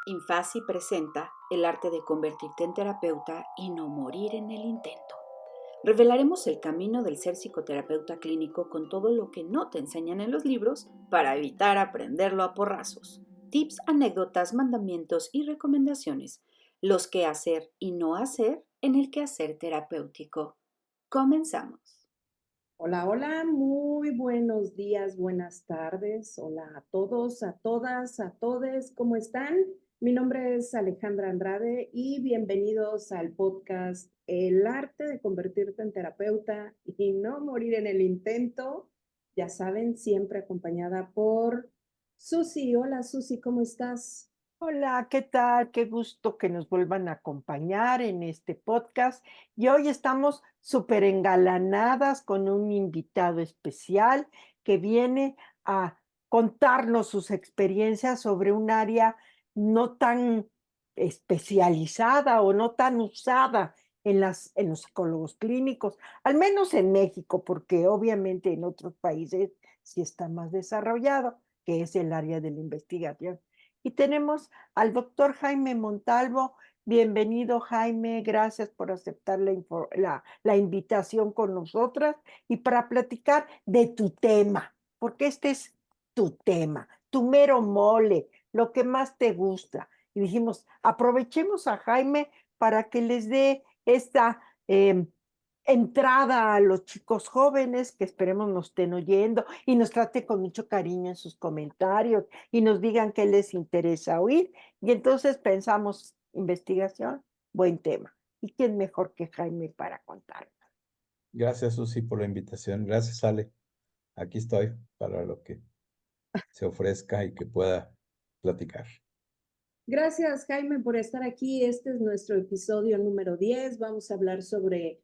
Infasi presenta el arte de convertirte en terapeuta y no morir en el intento. Revelaremos el camino del ser psicoterapeuta clínico con todo lo que no te enseñan en los libros para evitar aprenderlo a porrazos. Tips, anécdotas, mandamientos y recomendaciones. Los que hacer y no hacer en el quehacer terapéutico. Comenzamos. Hola, hola, muy buenos días, buenas tardes. Hola a todos, a todas, a todes, ¿cómo están? Mi nombre es Alejandra Andrade y bienvenidos al podcast El arte de convertirte en terapeuta y no morir en el intento. Ya saben, siempre acompañada por Susi. Hola, Susi, ¿cómo estás? Hola, ¿qué tal? Qué gusto que nos vuelvan a acompañar en este podcast. Y hoy estamos súper engalanadas con un invitado especial que viene a contarnos sus experiencias sobre un área no tan especializada o no tan usada en los psicólogos clínicos, al menos en México, porque obviamente en otros países sí está más desarrollado, que es el área de la investigación. Y tenemos al doctor Jaime Montalvo. Bienvenido, Jaime. Gracias por aceptar la invitación con nosotras y para platicar de tu tema, porque este es tu tema, tu mero mole, lo que más te gusta. Y dijimos, aprovechemos a Jaime para que les dé esta entrada a los chicos jóvenes que esperemos nos estén oyendo y nos trate con mucho cariño en sus comentarios y nos digan qué les interesa oír. Y entonces pensamos, investigación, buen tema. ¿Y quién mejor que Jaime para contar? Gracias, Susi, por la invitación. Gracias, Ale. Aquí estoy para lo que se ofrezca y que pueda platicar. Gracias, Jaime, por estar aquí. Este es nuestro episodio número 10. Vamos a hablar sobre,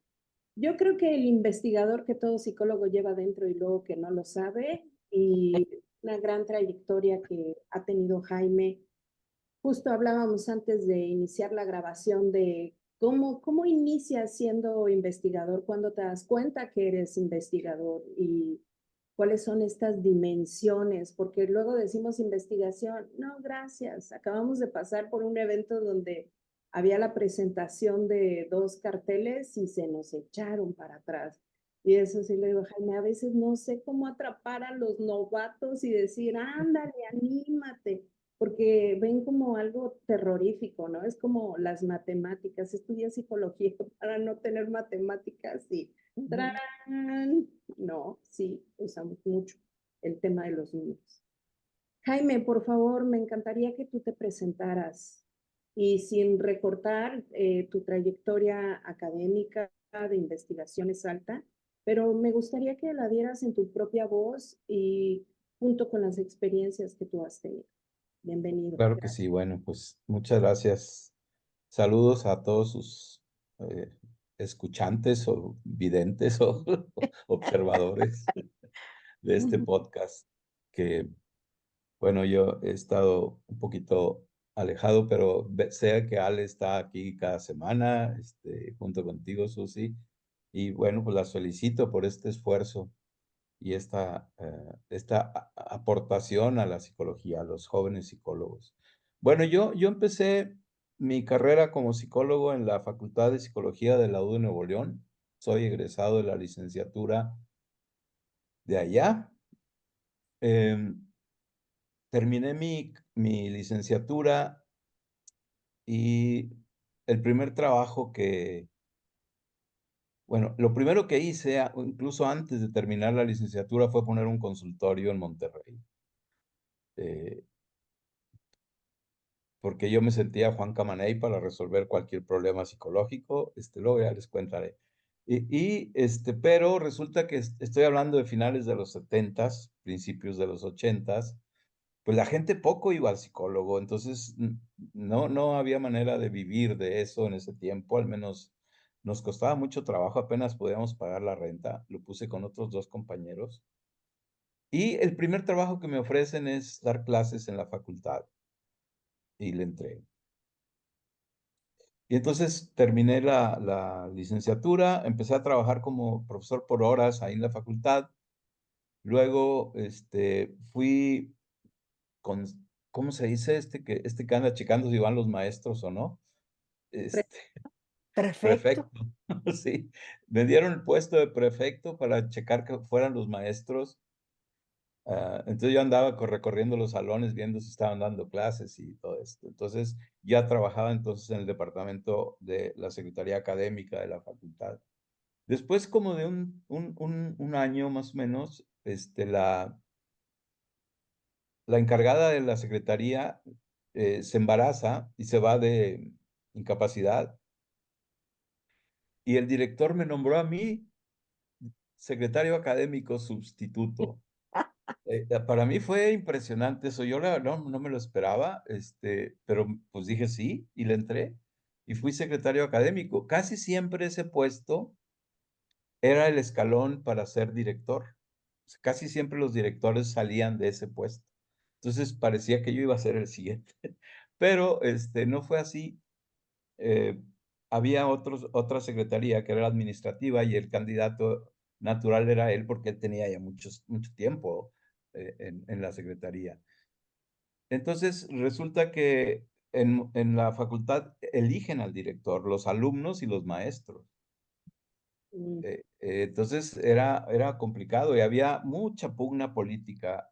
yo creo que el investigador que todo psicólogo lleva dentro y luego que no lo sabe, y una gran trayectoria que ha tenido Jaime. Justo hablábamos antes de iniciar la grabación de cómo inicias siendo investigador, cuando te das cuenta que eres investigador y cuáles son estas dimensiones, porque luego decimos investigación, no, gracias, acabamos de pasar por un evento donde había la presentación de dos carteles y se nos echaron para atrás. Y eso sí le digo, Jaime, a veces no sé cómo atrapar a los novatos y decir, ándale, anímate, porque ven como algo terrorífico, ¿no? Es como las matemáticas, estudia psicología para no tener matemáticas y ¡tarán! No, sí, usamos mucho el tema de los números. Jaime, por favor, me encantaría que tú te presentaras y sin recortar tu trayectoria académica de investigación es alta, pero me gustaría que la dieras en tu propia voz y junto con las experiencias que tú has tenido. Bienvenido. Claro que sí. Bueno, pues muchas gracias. Saludos a todos sus eh, escuchantes o videntes o observadores de este podcast, que, bueno, yo he estado un poquito alejado, pero sé que Ale está aquí cada semana, junto contigo, Susi, y bueno, pues las felicito por este esfuerzo y esta aportación a la psicología, a los jóvenes psicólogos. Bueno, yo empecé mi carrera como psicólogo en la Facultad de Psicología de la U de Nuevo León. Soy egresado de la licenciatura de allá. Em, Terminé mi licenciatura y el primer trabajo bueno, lo primero que hice, incluso antes de terminar la licenciatura, fue poner un consultorio en Monterrey. Eh, Porque yo me sentía Juan Camaney para resolver cualquier problema psicológico, luego ya les contaré. Pero resulta que estoy hablando de finales de los 70s, principios de los 80s, pues la gente poco iba al psicólogo, entonces no había manera de vivir de eso en ese tiempo, al menos nos costaba mucho trabajo, apenas podíamos pagar la renta, lo puse con otros 2 compañeros. Y el primer trabajo que me ofrecen es dar clases en la facultad, y le entré. Y entonces terminé la licenciatura, empecé a trabajar como profesor por horas ahí en la facultad. Luego, fui ¿cómo se dice? Que anda checando si van los maestros o no. Pre- Este, Perfecto. prefecto, sí. Me dieron el puesto de prefecto para checar que fueran los maestros. Entonces yo andaba recorriendo los salones viendo si estaban dando clases y todo esto. Entonces ya trabajaba entonces en el departamento de la Secretaría Académica de la facultad. Después como de un año más o menos, la encargada de la secretaría se embaraza y se va de incapacidad y el director me nombró a mí secretario académico sustituto. Para mí fue impresionante eso, yo no me lo esperaba, pero pues dije sí, y le entré, y fui secretario académico. Casi siempre ese puesto era el escalón para ser director. O sea, casi siempre los directores salían de ese puesto. Entonces, parecía que yo iba a ser el siguiente, pero, no fue así. Eh, Había otra secretaría que era la administrativa y el candidato natural era él, porque él tenía ya mucho tiempo, en la secretaría. Entonces, resulta que en la facultad eligen al director, los alumnos y los maestros. Mm, Entonces, era complicado y había mucha pugna política,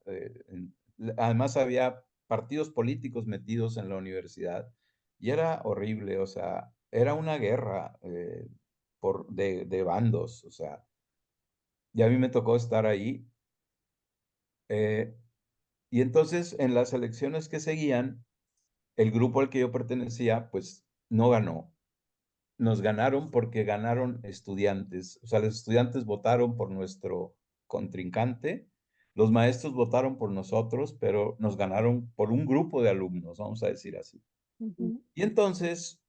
además había partidos políticos metidos en la universidad y era horrible, o sea, era una guerra, de bandos, o sea, y a mí me tocó estar ahí, eh, y entonces en las elecciones que seguían, el grupo al que yo pertenecía, pues, no ganó. Nos ganaron porque ganaron estudiantes. O sea, los estudiantes votaron por nuestro contrincante, los maestros votaron por nosotros, pero nos ganaron por un grupo de alumnos, vamos a decir así. mm. Ujú. Y entonces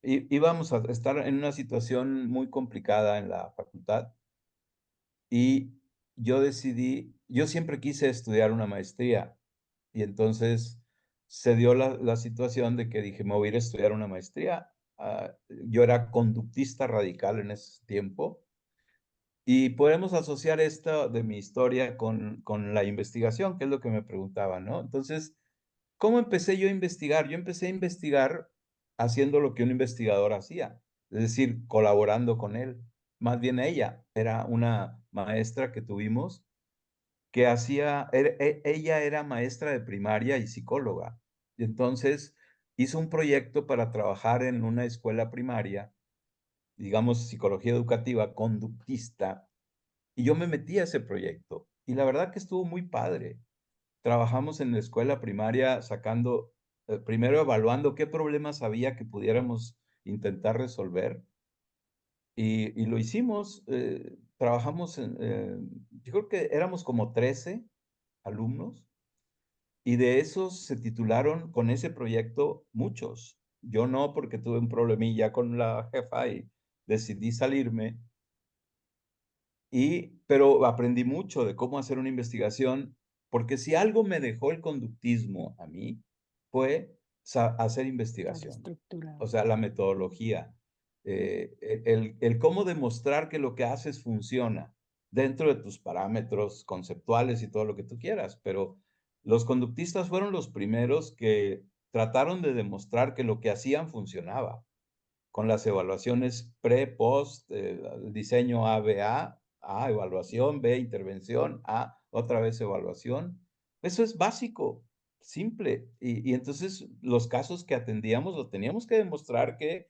íbamos a estar en una situación muy complicada en la facultad y yo siempre quise estudiar una maestría y entonces se dio la situación de que dije, me voy a ir a estudiar una maestría. Yo era conductista radical en ese tiempo y podemos asociar esto de mi historia con la investigación, que es lo que me preguntaban, ¿no? Entonces, ¿cómo empecé yo a investigar? Yo empecé a investigar haciendo lo que un investigador hacía, es decir, colaborando con él. Más bien ella era una maestra que tuvimos que ella era maestra de primaria y psicóloga. Y entonces hizo un proyecto para trabajar en una escuela primaria, digamos, psicología educativa conductista, y yo me metí a ese proyecto. Y la verdad que estuvo muy padre. Trabajamos en la escuela primaria sacando, primero evaluando qué problemas había que pudiéramos intentar resolver, y lo hicimos. Trabajamos yo creo que éramos como 13 alumnos, y de esos se titularon con ese proyecto muchos. Yo no, porque tuve un problemilla con la jefa y decidí salirme, pero aprendí mucho de cómo hacer una investigación, porque si algo me dejó el conductismo a mí, fue hacer Estar investigación. O estructurado. sea, la metodología, el cómo demostrar que lo que haces funciona dentro de tus parámetros conceptuales y todo lo que tú quieras, pero los conductistas fueron los primeros que trataron de demostrar que lo que hacían funcionaba con las evaluaciones pre, post, el diseño ABA, A, evaluación, B, intervención, A, otra vez evaluación. Eso es básico, simple. Y entonces los casos que atendíamos lo teníamos que demostrar que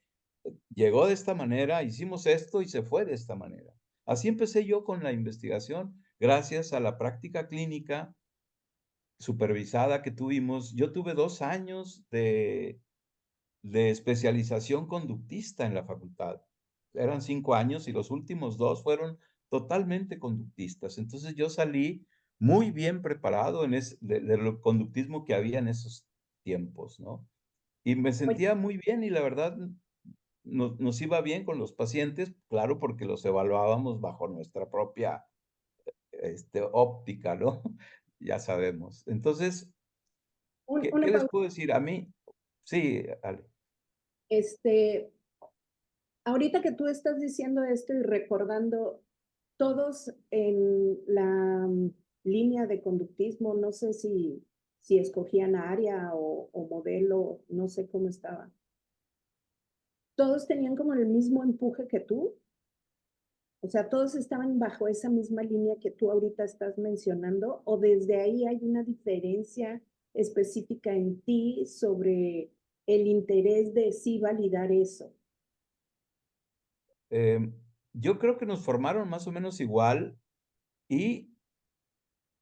llegó de esta manera, hicimos esto y se fue de esta manera. Así empecé yo con la investigación, gracias a la práctica clínica supervisada que tuvimos. Yo tuve 2 años de especialización conductista en la facultad. Eran 5 años y los últimos 2 fueron totalmente conductistas. Entonces, yo salí muy bien preparado de lo conductismo que había en esos tiempos, ¿no? Y me Oye, sentía muy bien y la verdad nos iba bien con los pacientes, claro, porque los evaluábamos bajo nuestra propia, óptica, ¿no? Ya sabemos. Entonces, ¿qué una les pausa. puedo decir? A mí sí, Ale. Este, ahorita que tú estás diciendo esto y recordando, todos en la línea de conductismo, no sé si si escogían área o modelo, no sé cómo estaba. ¿Todos tenían como el mismo empuje que tú? O sea, ¿todos estaban bajo esa misma línea que tú ahorita estás mencionando? ¿O desde ahí hay una diferencia específica en ti sobre el interés de sí validar eso? Yo creo que nos formaron más o menos igual y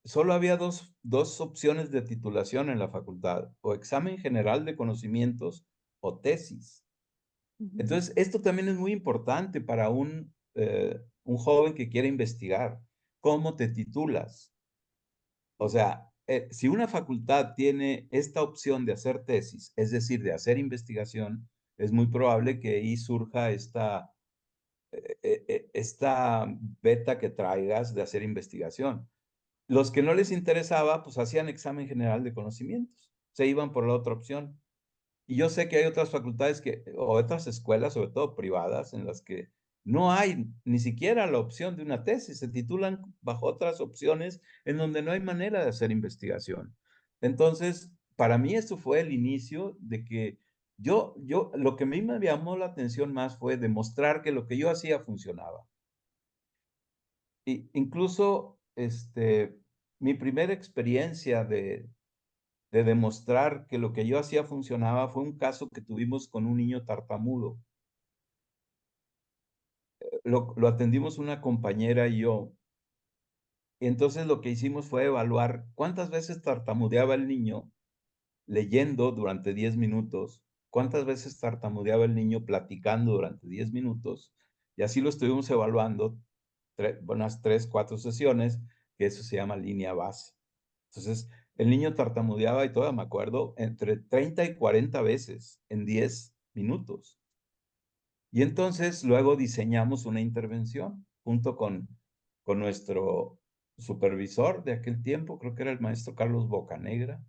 solo había dos opciones de titulación en la facultad, o examen general de conocimientos o tesis. Ujú. Entonces, esto también es muy importante para un joven que quiere investigar. ¿Cómo te titulas? O sea, si una facultad tiene esta opción de hacer tesis, es decir, de hacer investigación, es muy probable que ahí surja esta beta que traigas de hacer investigación. Los que no les interesaba, pues hacían examen general de conocimientos, se iban por la otra opción. Y yo sé que hay otras facultades o otras escuelas, sobre todo privadas, en las que no hay ni siquiera la opción de una tesis, se titulan bajo otras opciones en donde no hay manera de hacer investigación. Entonces, para mí esto fue el inicio de que lo que a mí me llamó la atención más fue demostrar que lo que yo hacía funcionaba. Y incluso, mi primera experiencia de demostrar que lo que yo hacía funcionaba fue un caso que tuvimos con un niño tartamudo. Lo atendimos una compañera y yo. Y entonces lo que hicimos fue evaluar cuántas veces tartamudeaba el niño leyendo durante 10 minutos, cuántas veces tartamudeaba el niño platicando durante 10 minutos, y así lo estuvimos evaluando unas 3, 4 sesiones, que eso se llama línea base. Entonces, el niño tartamudeaba, y todavía me acuerdo, entre 30 y 40 veces en 10 minutos. Y entonces luego diseñamos una intervención junto con nuestro supervisor de aquel tiempo, creo que era el maestro Carlos Bocanegra,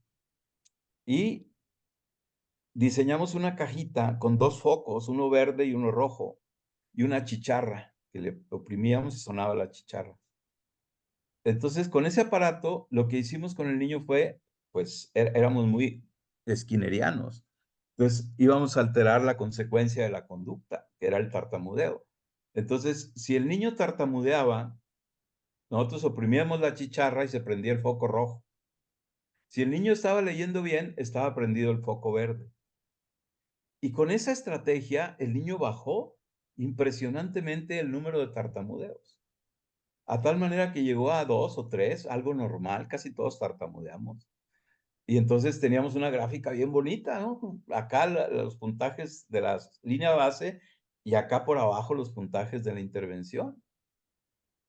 y diseñamos una cajita con 2 focos, uno verde y uno rojo, y una chicharra que le oprimíamos y sonaba la chicharra. Entonces, con ese aparato, lo que hicimos con el niño fue, pues, éramos muy esquinerianos. Entonces, íbamos a alterar la consecuencia de la conducta, que era el tartamudeo. Entonces, si el niño tartamudeaba, nosotros oprimíamos la chicharra y se prendía el foco rojo. Si el niño estaba leyendo bien, estaba prendido el foco verde. Y con esa estrategia, el niño bajó impresionantemente el número de tartamudeos. A tal manera que llegó a 2 o 3, algo normal, casi todos tartamudeamos. Y entonces teníamos una gráfica bien bonita, ¿no? Acá los puntajes de la línea base y acá por abajo los puntajes de la intervención.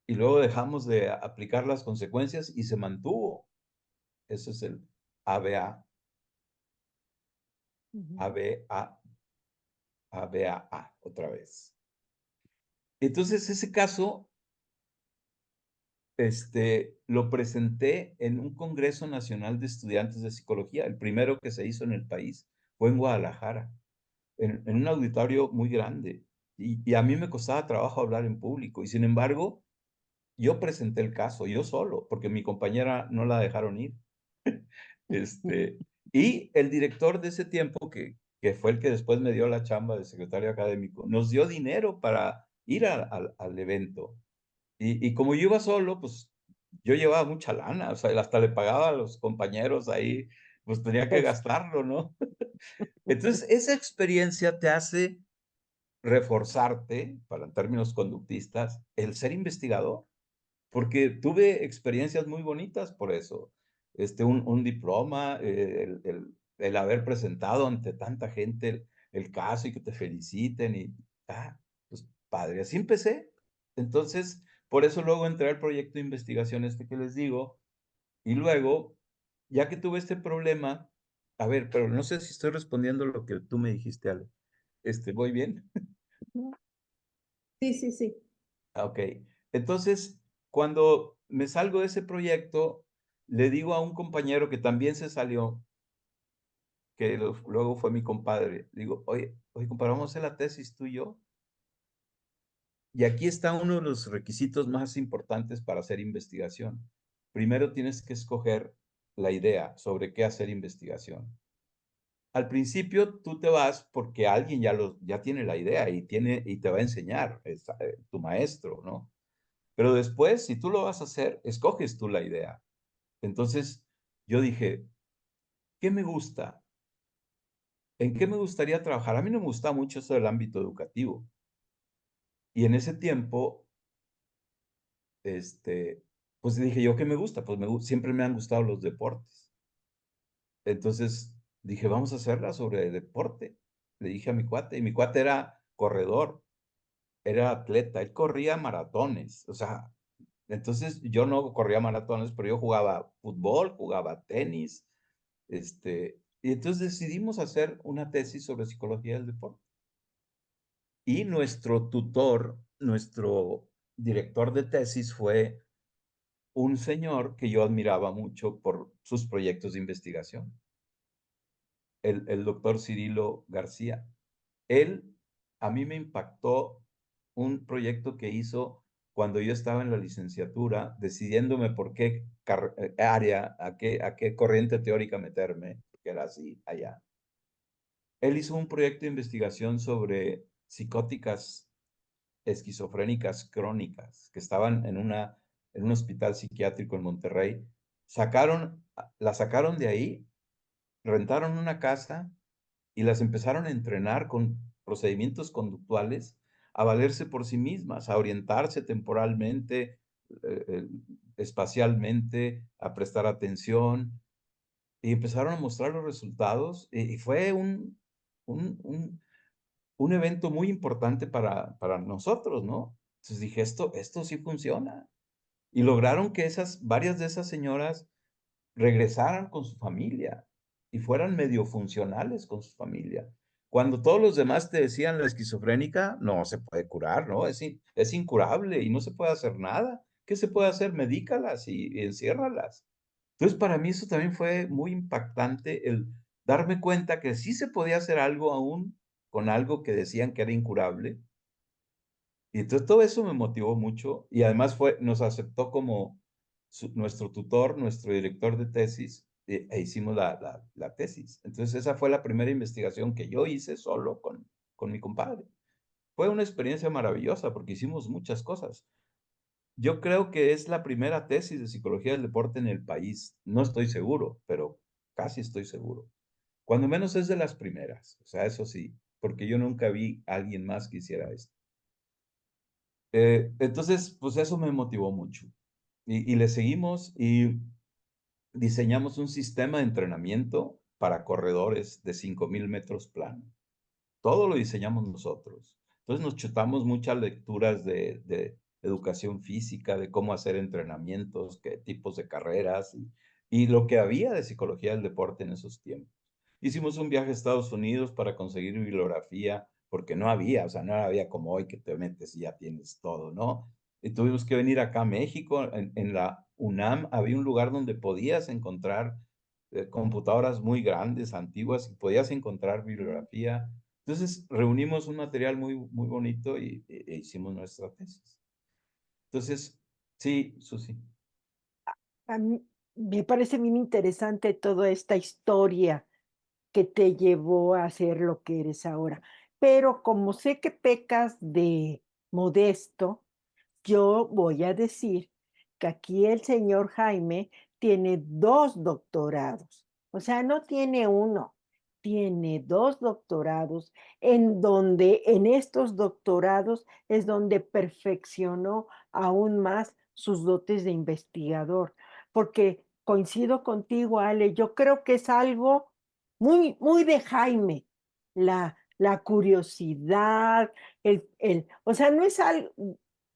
Y luego dejamos de aplicar las consecuencias y se mantuvo. Eso es el ABA, Ujú. ABA, ABAA, otra vez. Entonces ese caso lo presenté en un Congreso Nacional de Estudiantes de Psicología, el primero que se hizo en el país, fue en Guadalajara, en un auditorio muy grande. Y a mí me costaba trabajo hablar en público, y sin embargo, yo presenté el caso, yo solo, porque mi compañera no la dejaron ir. Y el director de ese tiempo, que fue el que después me dio la chamba de secretario académico, nos dio dinero para ir al evento. Y como yo iba solo, pues yo llevaba mucha lana, o sea, hasta le pagaba a los compañeros ahí, pues tenía que Pues, gastarlo, ¿no? Entonces, esa experiencia te hace reforzarte, para en términos conductistas, el ser investigador, porque tuve experiencias muy bonitas por eso. Un diploma, el haber presentado ante tanta gente el caso y que te feliciten pues padre, así empecé. Entonces, por eso luego entré al proyecto de investigación que les digo, y luego, ya que tuve este problema, a ver, pero no sé si estoy respondiendo lo que tú me dijiste, Ale. ¿Voy bien? Sí, sí, sí. Ok. Entonces, cuando me salgo de ese proyecto, le digo a un compañero que también se salió, que luego fue mi compadre, digo, oye, compadre, vamos a hacer la tesis tú y yo. Y aquí está uno de los requisitos más importantes para hacer investigación. Primero tienes que escoger la idea sobre qué hacer investigación. Al principio tú te vas porque alguien ya tiene la idea y te va a enseñar, tu maestro, ¿no? Pero después, si tú lo vas a hacer, escoges tú la idea. Entonces, yo dije: "¿Qué me gusta? ¿En qué me gustaría trabajar?". A mí no me gusta mucho eso del ámbito educativo. Y en ese tiempo, este, pues dije yo: "¿Qué me gusta?". Pues siempre me han gustado los deportes. Entonces dije: "Vamos a hacerla sobre deporte". Le dije a mi cuate, y mi cuate era corredor, era atleta, él corría maratones, o sea, entonces yo no corría maratones, pero yo jugaba fútbol, jugaba tenis, y entonces decidimos hacer una tesis sobre psicología del deporte. Y nuestro tutor, nuestro director de tesis fue un señor que yo admiraba mucho por sus proyectos de investigación, el doctor Cirilo García. Él, a mí me impactó un proyecto que hizo cuando yo estaba en la licenciatura, decidiéndome por qué área, a qué corriente teórica meterme, porque era así allá. Él hizo un proyecto de investigación sobre psicóticas esquizofrénicas crónicas que estaban en un hospital psiquiátrico en Monterrey. La sacaron de ahí, rentaron una casa y las empezaron a entrenar con procedimientos conductuales a valerse por sí mismas, a orientarse temporalmente, espacialmente, a prestar atención, y empezaron a mostrar los resultados, y fue un un un evento muy importante para nosotros, ¿no? Entonces dije: "Esto sí funciona". Y lograron que varias de esas señoras regresaran con su familia y fueran medio funcionales con su familia. Cuando todos los demás te decían: "La esquizofrénica no se puede curar, ¿no? Es incurable y no se puede hacer nada. ¿Qué se puede hacer? Medícalas y enciérralas". Entonces, para mí eso también fue muy impactante, el darme cuenta que sí se podía hacer algo aún con algo que decían que era incurable. Y entonces todo eso me motivó mucho y además nos aceptó como nuestro tutor, nuestro director de tesis, e hicimos la tesis. Entonces esa fue la primera investigación que yo hice solo con mi compadre. Fue una experiencia maravillosa porque hicimos muchas cosas. Yo creo que es la primera tesis de psicología del deporte en el país. No estoy seguro, pero casi estoy seguro. Cuando menos es de las primeras, o sea, eso sí, porque yo nunca vi a alguien más que hiciera esto. Entonces, pues eso me motivó mucho. Y le seguimos y diseñamos un sistema de entrenamiento para corredores de 5000 metros plano. Todo lo diseñamos nosotros. Entonces nos chutamos muchas lecturas de educación física, de cómo hacer entrenamientos, qué tipos de carreras y lo que había de psicología del deporte en esos tiempos. Hicimos un viaje a Estados Unidos para conseguir bibliografía, porque no había, o sea, no había como hoy que te metes y ya tienes todo, ¿no? Y tuvimos que venir acá a México, en la UNAM había un lugar donde podías encontrar computadoras muy grandes, antiguas, y podías encontrar bibliografía. Entonces, reunimos un material muy, muy bonito e hicimos nuestra tesis. Entonces, sí, Susi. A mí me parece bien interesante toda esta historia que te llevó a ser lo que eres ahora. Pero como sé que pecas de modesto, yo voy a decir que aquí el señor Jaime tiene 2 doctorados. O sea, no tiene uno, tiene 2 doctorados, en donde en estos doctorados es donde perfeccionó aún más sus dotes de investigador. Porque coincido contigo, Ale, yo creo que es algo muy, muy de Jaime, la curiosidad, o sea, no es algo,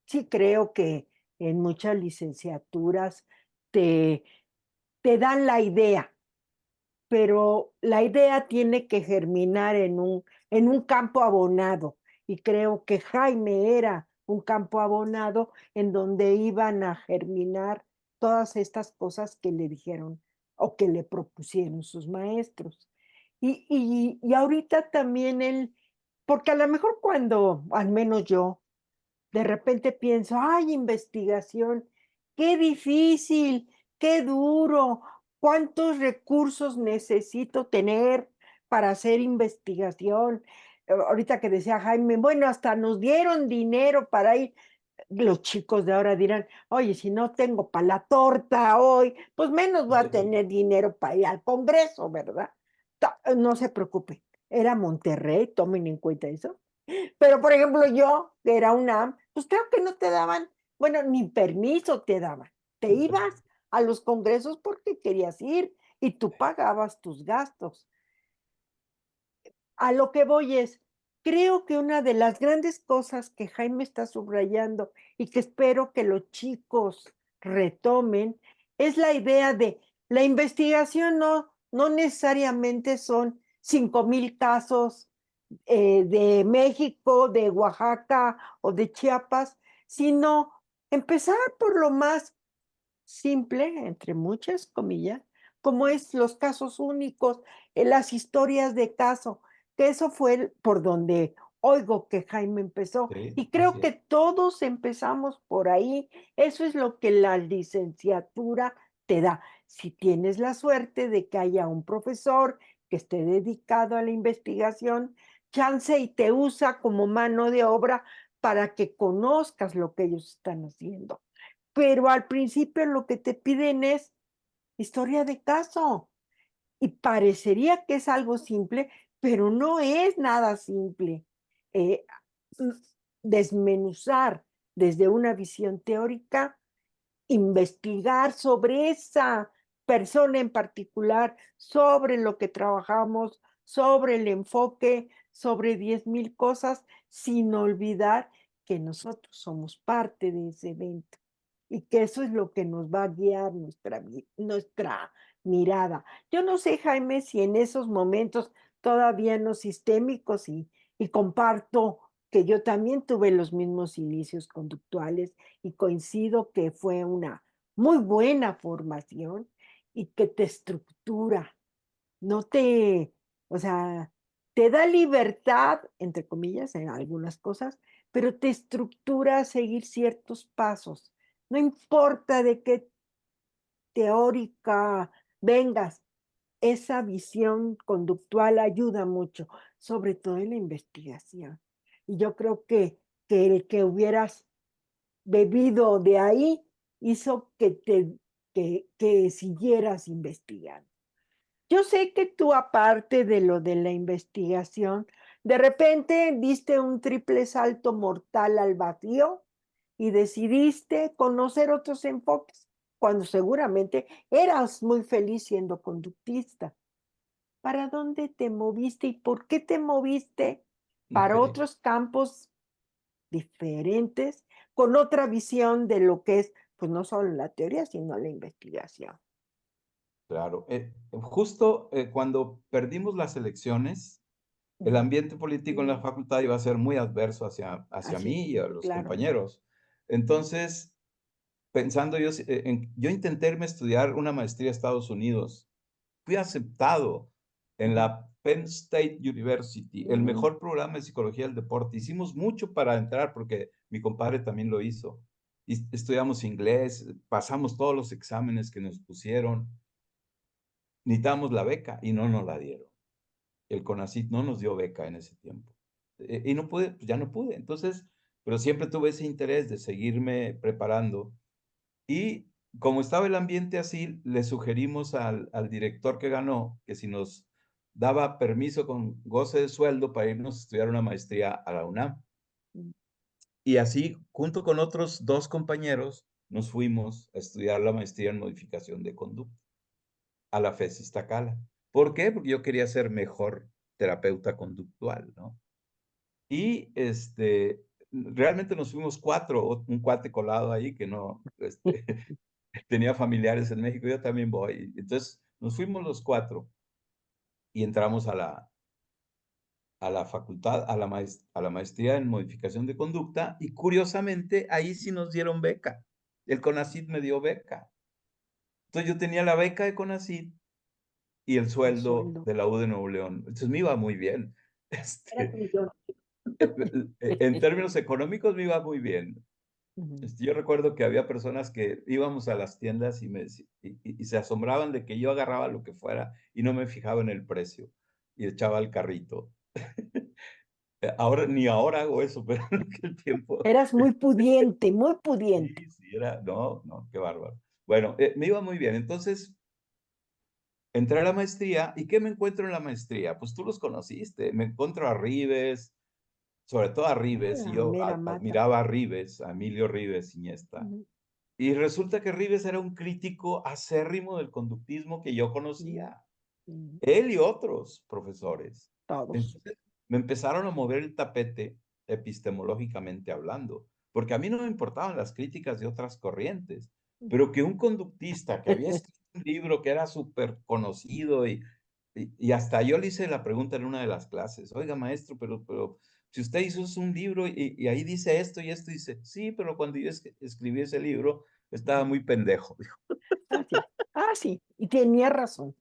sí creo que en muchas licenciaturas te, te dan la idea, pero la idea tiene que germinar en un campo abonado. Y creo que Jaime era un campo abonado en donde iban a germinar todas estas cosas que le dijeron o que le propusieron sus maestros. Y ahorita también él, porque a lo mejor cuando, al menos yo, de repente pienso, ay, investigación, qué difícil, qué duro, ¿Cuántos recursos necesito tener para hacer investigación? Ahorita que decía Jaime, bueno, hasta nos dieron dinero para ir. Los chicos de ahora dirán, oye, si no tengo para la torta hoy, pues menos voy a tener dinero para ir al Congreso, ¿verdad? No se preocupe, era Monterrey, tomen en cuenta eso. Pero, por ejemplo, yo, que era UNAM, pues creo que no te daban, bueno, ni permiso te daban. Te ibas a los congresos porque querías ir y tú pagabas tus gastos. A lo que voy es, creo que una de las grandes cosas que Jaime está subrayando y que espero que los chicos retomen es la idea de la investigación no necesariamente son 5,000 casos de México, de Oaxaca o de Chiapas, sino empezar por lo más simple, entre muchas comillas, como es los casos únicos, las historias de caso, que eso fue por donde oigo que Jaime empezó. Sí, Y creo así que es. todos empezamos por ahí. Eso es lo que la licenciatura te da. Si tienes la suerte de que haya un profesor que esté dedicado a la investigación, chance y te usa como mano de obra para que conozcas lo que ellos están haciendo. Pero al principio lo que te piden es historia de caso. Y parecería que es algo simple, pero no es nada simple. Eh, mm, Desmenuzar desde una visión teórica, investigar sobre esa persona en particular, sobre lo que trabajamos, sobre el enfoque, sobre 10,000 cosas, sin olvidar que nosotros somos parte de ese evento y que eso es lo que nos va a guiar nuestra mirada. Yo no sé, Jaime, si en esos momentos todavía no sistémicos y comparto que yo también tuve los mismos inicios conductuales y coincido que fue una muy buena formación y que te estructura, no te, o sea, te da libertad, entre comillas, en algunas cosas, pero te estructura a seguir ciertos pasos. No importa de qué teórica vengas, esa visión conductual ayuda mucho, sobre todo en la investigación. Y yo creo que el que hubieras bebido de ahí hizo que siguieras investigando. Yo sé que tú, aparte de lo de la investigación, de repente diste un triple salto mortal al vacío y decidiste conocer otros enfoques, cuando seguramente eras muy feliz siendo conductista. ¿Para dónde te moviste y por qué te moviste para otros campos diferentes, con otra visión de lo que es, pues no solo la teoría, sino la investigación? Claro. Justo cuando perdimos las elecciones, el Ujú. ambiente político en la facultad iba a ser muy adverso hacia Así mí es, y a los claro. compañeros. Entonces, pensando yo, yo intenté irme a estudiar una maestría a Estados Unidos. Fui aceptado en Ujú, la Penn State University, el ujú, mejor programa de psicología del deporte. Hicimos mucho para entrar porque mi compadre también lo hizo. Y estudiamos inglés, pasamos todos los exámenes que nos pusieron. Necesitábamos la beca y no nos la dieron. El CONACYT no nos dio beca en ese tiempo. Y no pude, pues ya no pude. Entonces, pero siempre tuve ese interés de seguirme preparando. Y como estaba el ambiente así, le sugerimos al director que ganó que si nos daba permiso con goce de sueldo para irnos a estudiar una maestría a la UNAM. mm. Y así, junto con otros 2 compañeros, nos fuimos a estudiar la maestría en modificación de conducta a la FES Iztacala. ¿Por qué? Porque yo quería ser mejor terapeuta conductual, ¿no? Y, realmente nos fuimos 4, un cuate colado ahí que no, tenía familiares en México, yo también voy. Entonces, nos fuimos los 4 y entramos a la facultad, a la maestría en modificación de conducta, y curiosamente, ahí sí nos dieron beca. El CONACYT me dio beca. Entonces, yo tenía la beca de CONACYT y el El sueldo sueldo. de la U de Nuevo León. Entonces, me iba muy bien. Era Este, como yo. en términos económicos me iba muy bien. Ujú. Yo recuerdo que había personas que íbamos a las tiendas y se asombraban de que yo agarraba lo que fuera y no me fijaba en el precio y echaba al carrito. Ahora, ni ahora hago eso, pero en aquel tiempo, Eras muy pudiente, muy pudiente. sí, sí, era, no, no, qué bárbaro. Bueno, me iba muy bien. Entonces, entré a la maestría, ¿y qué me encuentro en la maestría? Pues tú los conociste, me encuentro a Rives, sobre todo a Rives, y La yo mera mata. admiraba a Rives, a Emilio Rives Iniesta. Ujú, Y resulta que Rives era un crítico acérrimo del conductismo que yo ujú, conocía, ujú. él y otros profesores. Todos. Entonces, me empezaron a mover el tapete epistemológicamente hablando, porque a mí no me importaban las críticas de otras corrientes, pero que un conductista que había escrito un libro que era súper conocido y hasta yo le hice la pregunta en una de las clases, oiga maestro, pero si usted hizo un libro y ahí dice esto y esto, dice, sí, pero cuando yo escribí ese libro estaba muy pendejo. Así. Ah, sí, y tenía razón.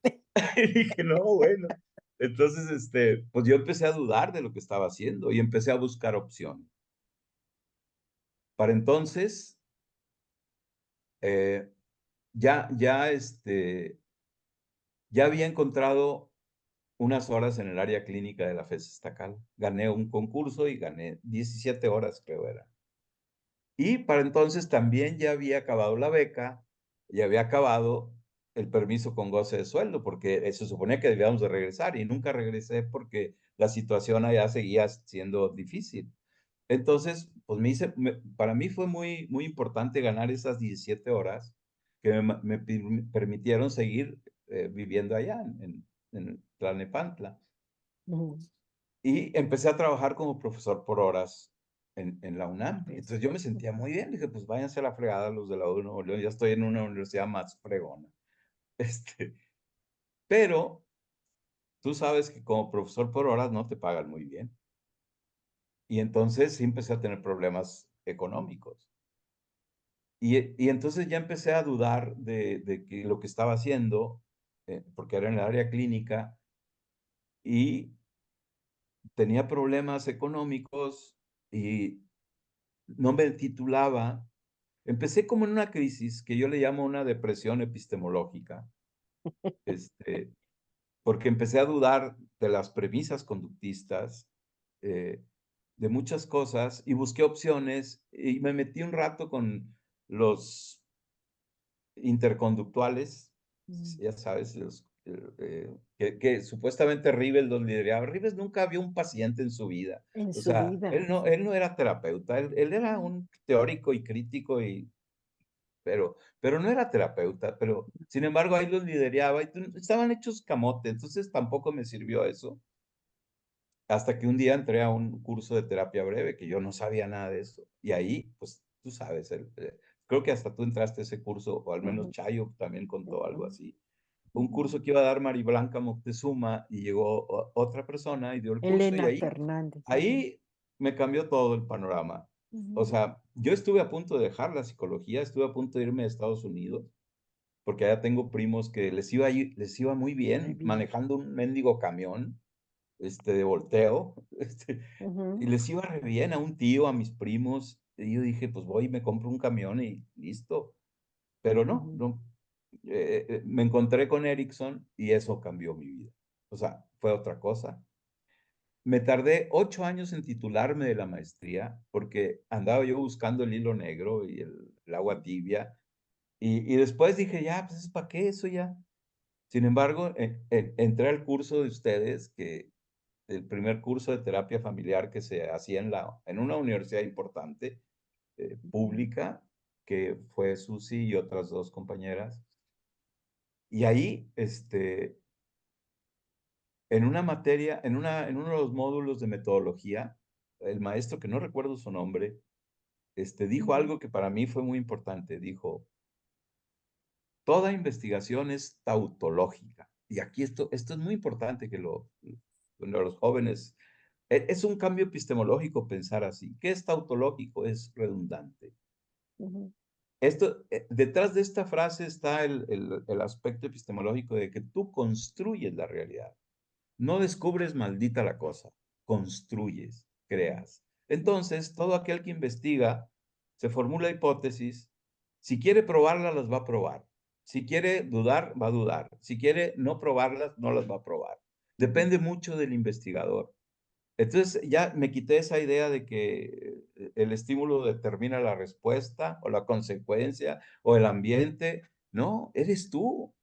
Y dije, no, bueno. Entonces, pues yo empecé a dudar de lo que estaba haciendo y empecé a buscar opciones. Para entonces, eh, ya, ya había encontrado unas horas en el área clínica de la FES Estacal. Gané un concurso y gané 17 horas, creo era. Y para entonces también ya había acabado la beca, ya había acabado el permiso con goce de sueldo, porque se suponía que debíamos de regresar y nunca regresé porque la situación allá seguía siendo difícil. Entonces, pues para mí fue muy, muy importante ganar esas 17 horas que permitieron seguir viviendo allá en Tlalnepantla. Ujú. Y empecé a trabajar como profesor por horas en la A UNAM. ver. Entonces yo me sentía muy bien. Dije, pues váyanse a la fregada los de la U de Nuevo León. Ya estoy en una universidad más fregona. Este, pero tú sabes que como profesor por horas no te pagan muy bien. Y entonces sí empecé a tener problemas económicos. Y entonces ya empecé a dudar de que lo que estaba haciendo, porque era en el área clínica, y tenía problemas económicos y no me titulaba. Empecé como en una crisis que yo le llamo una depresión epistemológica, este, porque empecé a dudar de las premisas conductistas, eh, de muchas cosas, y busqué opciones y me metí un rato con los interconductuales, Mm. ya sabes, que supuestamente Rives los lideraba. Rives nunca vio un paciente en su vida. En O su sea, vida. él no era terapeuta, él era Mm. un teórico y crítico pero no era terapeuta, pero sin embargo ahí los lideraba y estaban hechos camote, entonces tampoco me sirvió eso. Hasta que un día entré a un curso de terapia breve, que yo no sabía nada de eso. Y ahí, pues, tú sabes, creo que hasta tú entraste a ese curso, o al menos Ujú, Chayo también contó algo ujú, así. Un ujú. curso que iba a dar Mariblanca Moctezuma y llegó otra persona y dio el curso y Elena Fernández. Ujú, ahí me cambió todo el panorama. O ujú, sea, yo estuve a punto de dejar la psicología, estuve a punto de irme a Estados Unidos porque allá tengo primos que les iba muy re bien bien. manejando un mendigo camión, de volteo, y Ujú, les iba re bien a un tío, a mis primos, y yo dije, pues voy y me compro un camión y listo. Pero no, ujú, no, me encontré con Ericsson y eso cambió mi vida. O sea, fue otra cosa. Me tardé 8 años en titularme de la maestría porque andaba yo buscando el hilo negro y el agua tibia y después dije, ya, pues, ¿para qué eso ya? Sin embargo, entré al curso de ustedes, el primer curso de terapia familiar que se hacía en una universidad importante, ujú, pública, que fue Susi y otras dos compañeras. Y ahí, en una materia, en uno de los módulos de metodología, el maestro, que no recuerdo su nombre, dijo ujú, algo que para mí fue muy importante. Dijo, toda investigación es tautológica. Y aquí esto es muy importante que los jóvenes, es un cambio epistemológico pensar así. ¿Qué es tautológico? Es redundante. ujú, Detrás de esta frase está el aspecto epistemológico de que tú construyes la realidad. No descubres maldita la cosa, construyes, creas. Entonces, todo aquel que investiga se formula hipótesis, si quiere probarlas, las va a probar. Si quiere dudar, va a dudar. Si quiere no probarlas, no las va a probar. Depende mucho del investigador. Entonces ya me quité esa idea de que el estímulo determina la respuesta o la consecuencia o el ambiente. No, eres tú.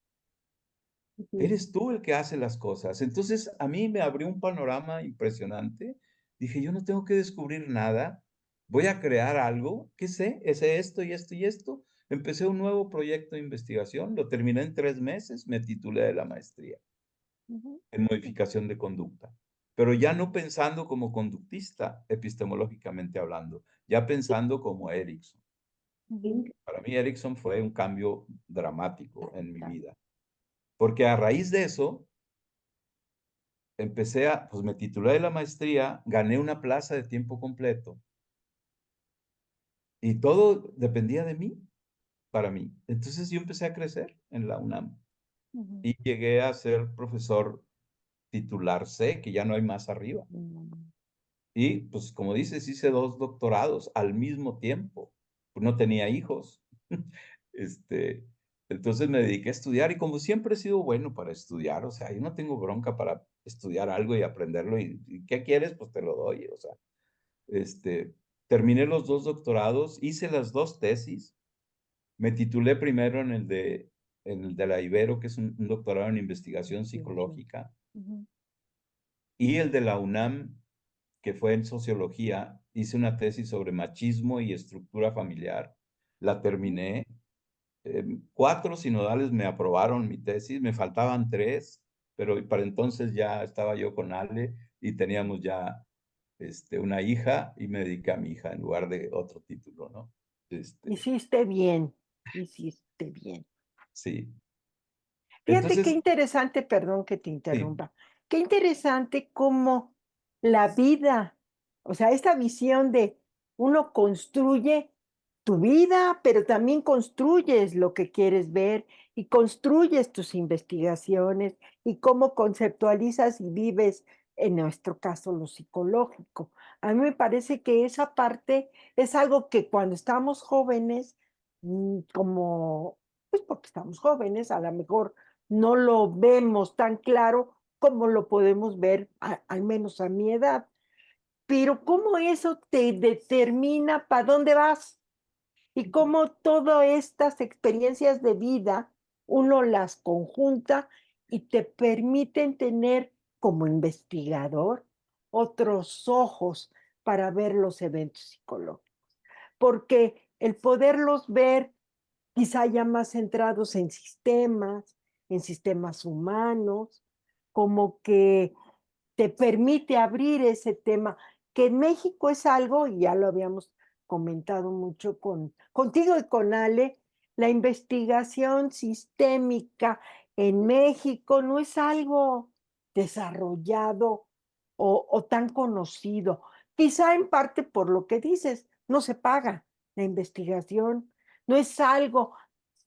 Ujú. Eres tú el que hace las cosas. Entonces, a mí me abrió un panorama impresionante. Dije, yo no tengo que descubrir nada. Voy a crear algo. ¿Qué sé? Sé esto y esto y esto. Empecé un nuevo proyecto de investigación. Lo terminé en 3 meses. Me titulé de la maestría Ujú. en modificación de conducta. Pero ya no pensando como conductista, epistemológicamente hablando, ya pensando como Erickson. Ujú. Para mí, Erickson fue un cambio dramático en mi Claro. vida. Porque a raíz de eso, pues me titulé de la maestría, gané una plaza de tiempo completo y todo dependía de mí, para mí. Entonces yo empecé a crecer en la UNAM Ujú. y llegué a ser profesor titular C, que ya no hay más arriba. Mm. Y pues como dices, hice 2 doctorados al mismo tiempo. Pues no tenía hijos. Este, entonces me dediqué a estudiar y como siempre he sido bueno para estudiar, o sea, yo no tengo bronca para estudiar algo y aprenderlo y ¿qué quieres? Pues te lo doy, o sea. Este, terminé los 2 doctorados, hice las 2 tesis, me titulé primero en el de la Ibero, que es un doctorado en investigación Investigación. psicológica, Ujú. y el de la UNAM, que fue en sociología, hice una tesis sobre machismo y estructura familiar, la Ujú. terminé, 4 sinodales me aprobaron mi tesis, me faltaban 3, pero para entonces ya estaba yo con Ale y teníamos ya una hija y me dediqué a mi hija en lugar de otro título, ¿no? Este, Hiciste bien, hiciste bien. sí. Fíjate qué Entonces, interesante, perdón que te sí, interrumpa, qué interesante cómo la vida, o sea, esta visión de uno construye tu vida, pero también construyes lo que quieres ver y construyes tus investigaciones y cómo conceptualizas y vives, en nuestro caso, lo psicológico. A mí me parece que esa parte es algo que cuando estamos jóvenes, como, pues porque estamos jóvenes, a lo mejor no lo vemos tan claro como lo podemos ver, al menos a mi edad. Pero cómo eso te determina para dónde vas y cómo todas estas experiencias de vida uno las conjunta y te permiten tener como investigador otros ojos para ver los eventos psicológicos. Porque el poderlos ver quizá ya más centrados en sistemas humanos, como que te permite abrir ese tema, que en México es algo, y ya lo habíamos comentado mucho contigo y con Ale, la investigación sistémica en México no es algo desarrollado o tan conocido. Quizá en parte por lo que dices, no se paga la investigación, no es algo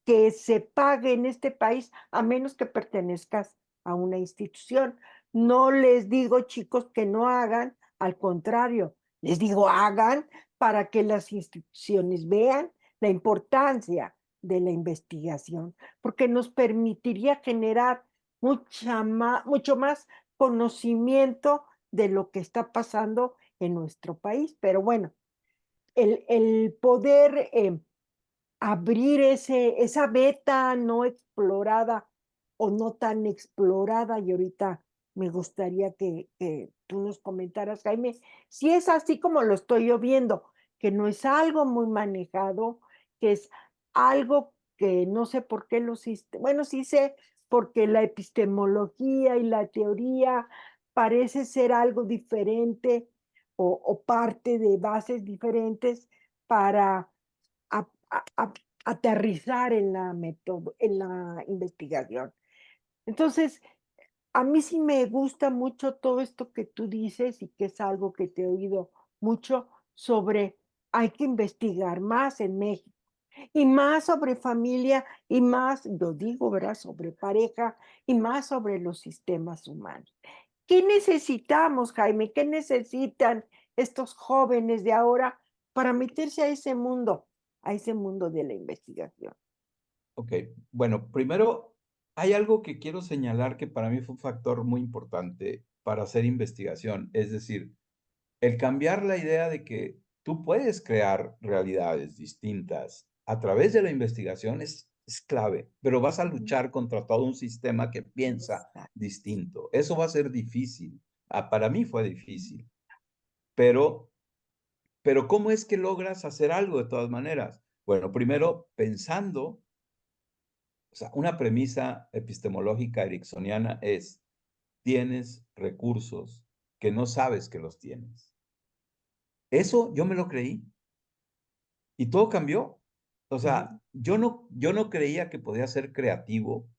que se pague en este país a menos que pertenezcas a una institución. No les digo, chicos, que no hagan, al contrario, les digo, hagan para que las instituciones vean la importancia de la investigación, porque nos permitiría generar mucho más conocimiento de lo que está pasando en nuestro país. Pero bueno, el poder abrir esa beta no explorada o no tan explorada, y ahorita me gustaría que tú nos comentaras, Jaime, si es así como lo estoy yo viendo, que no es algo muy manejado, que es algo que no sé por qué bueno, sí sé, porque la epistemología y la teoría parece ser algo diferente o parte de bases diferentes para aterrizar en la investigación. Entonces, a mí sí me gusta mucho todo esto que tú dices y que es algo que te he oído mucho sobre hay que investigar más en México y más sobre familia y más, yo digo, ¿verdad? Sobre pareja y más sobre los sistemas humanos. ¿Qué necesitamos, Jaime? ¿Qué necesitan estos jóvenes de ahora para meterse a ese mundo de la investigación? Ok, bueno, primero hay algo que quiero señalar que para mí fue un factor muy importante para hacer investigación, es decir, el cambiar la idea de que tú puedes crear realidades distintas a través de la investigación es clave, pero vas a Ujú. luchar contra todo un sistema que piensa Exacto. distinto. Eso va a ser difícil. Para mí fue difícil, pero, pero ¿cómo es que logras hacer algo de todas maneras? Bueno, primero pensando, o sea, una premisa epistemológica ericksoniana es, tienes recursos que no sabes que los tienes. Eso yo me lo creí. Y todo cambió. O Ujú. sea, yo no creía que podía ser creativo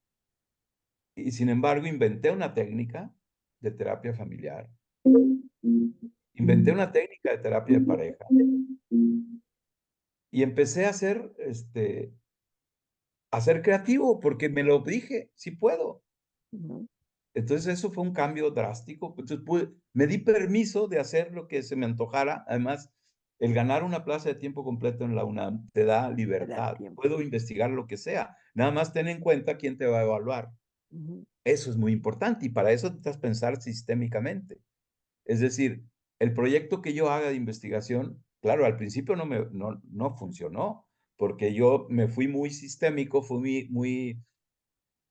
y sin embargo inventé una técnica de terapia familiar, inventé una técnica de terapia de pareja y empecé a ser creativo porque me lo dije, sí puedo. Ujú. Entonces eso fue un cambio drástico. Entonces me di permiso de hacer lo que se me antojara. Además, el ganar una plaza de tiempo completo en la UNAM te da Te da libertad. tiempo. Puedo investigar lo que sea. Nada más ten en cuenta quién te va a evaluar. Ujú. Eso es muy importante y para eso necesitas pensar sistémicamente. Es decir, el proyecto que yo haga de investigación, claro, al principio no funcionó porque yo me fui muy sistémico, fui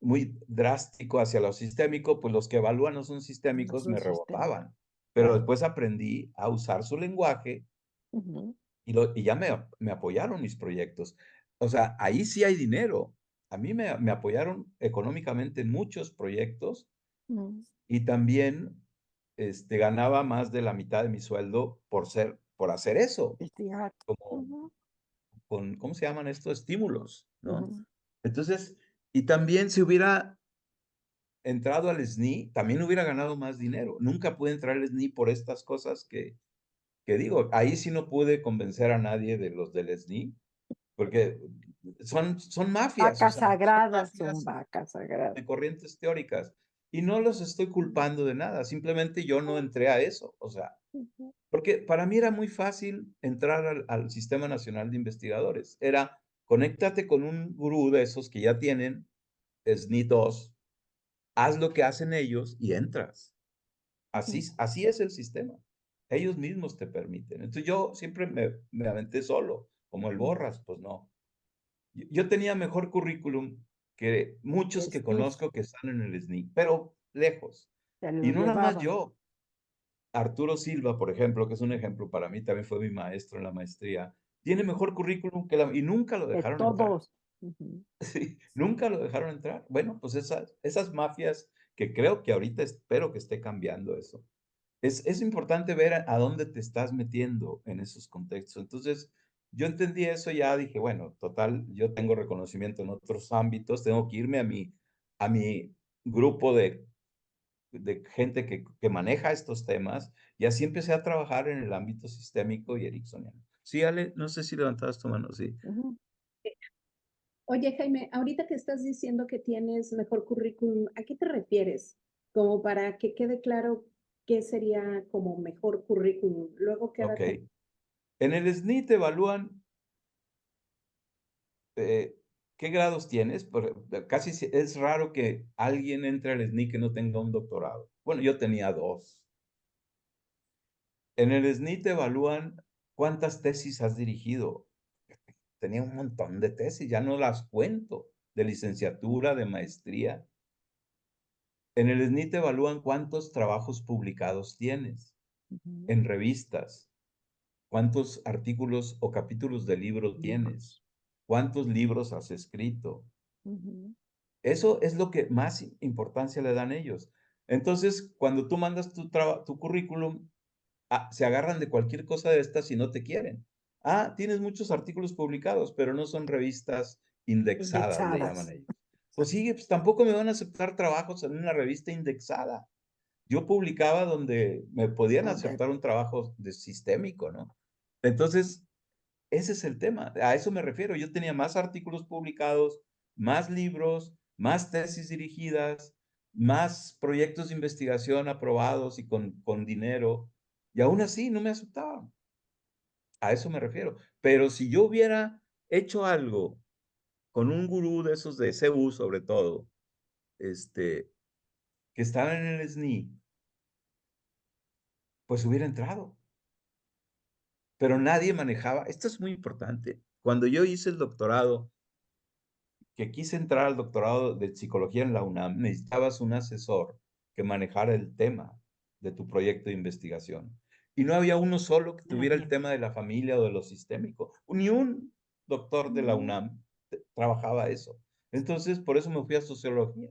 muy drástico hacia lo sistémico, pues los que evalúan no son No es sistémicos un me sistema, rebotaban. Pero claro. después aprendí a usar su lenguaje Ujú. y ya me apoyaron mis proyectos. O sea, ahí sí hay dinero. A mí me apoyaron económicamente en muchos proyectos Mm. y también ganaba más de la mitad de mi sueldo por hacer eso, Investigar. como Ujú. ¿cómo se llaman estos? Estímulos, ¿no? Ujú. Entonces, y también si hubiera entrado al SNI, también hubiera ganado más dinero. Nunca pude entrar al SNI por estas cosas que digo. Ahí sí no pude convencer a nadie de los del SNI, porque son mafias, o Vacas sea, son sagradas son mafias vacas sagradas. de corrientes teóricas. Y no los estoy culpando de nada, simplemente yo no entré a eso, o sea, Ujú. porque para mí era muy fácil entrar al Sistema Nacional de Investigadores. Era, conéctate con un gurú de esos que ya tienen SNI 2, haz lo que hacen ellos y entras. Ujú. Así es el sistema. Ellos mismos te permiten. Entonces yo siempre me aventé solo, como el Ujú. Borras, pues no. Yo tenía mejor currículum que muchos que Steve conozco que están en el SNI, pero lejos. se lo Y no nada más llevaba. yo. Arturo Silva, por ejemplo, que es un ejemplo para mí, también fue mi maestro en la maestría, tiene Ujú. mejor currículum y nunca lo De dejaron entrar. todos. Ujú. Sí, nunca lo dejaron entrar. Bueno, pues esas mafias que creo que ahorita espero que esté cambiando eso. Es importante ver a dónde te estás metiendo en esos contextos. Entonces, yo entendí eso y ya dije, bueno, total, yo tengo reconocimiento en otros ámbitos, tengo que irme a mi grupo de gente que maneja estos temas y así empecé a trabajar en el ámbito sistémico y ericksoniano. Sí, Ale, no sé si levantabas tu mano, sí. Ujú. Oye, Jaime, ahorita que estás diciendo que tienes mejor currículum, ¿a qué te refieres? Como para que quede claro qué sería como mejor currículum. Luego queda Ok. como, En el SNI te evalúan qué grados tienes. Es raro que alguien entre al SNI que no tenga un doctorado. Bueno, yo tenía 2. En el SNI te evalúan cuántas tesis has dirigido. Tenía un montón de tesis, ya no las cuento, de licenciatura, de maestría. En el SNI te evalúan cuántos trabajos publicados tienes Ujú. en revistas, cuántos artículos o capítulos de libro tienes, Libros. cuántos libros has escrito. Ujú. Eso es lo que más importancia le dan ellos. Entonces, cuando tú mandas tu currículum, se agarran de cualquier cosa de estas y no te quieren. Tienes muchos artículos publicados, pero no son revistas indexadas, le llaman Indexadas. ellos. Pues sí, pues tampoco me van a aceptar trabajos en una revista indexada. Yo publicaba donde me podían Donde aceptar un trabajo de sistémico, ¿no? Entonces, ese es el tema, a eso me refiero. Yo tenía más artículos publicados, más libros, más tesis dirigidas, más proyectos de investigación aprobados y con dinero, y aún así no me aceptaban. a eso me refiero. Pero si yo hubiera hecho algo con un gurú de esos de CU, sobre todo, que estaban en el SNI, pues hubiera entrado. Pero nadie manejaba, esto es muy importante. Cuando yo hice el doctorado, que quise entrar al doctorado de psicología en la UNAM, necesitabas un asesor que manejara el tema de tu proyecto de investigación. Y no había uno solo que tuviera el tema de la familia o de lo sistémico. Ni un doctor de la UNAM trabajaba eso. Entonces, por eso me fui a sociología.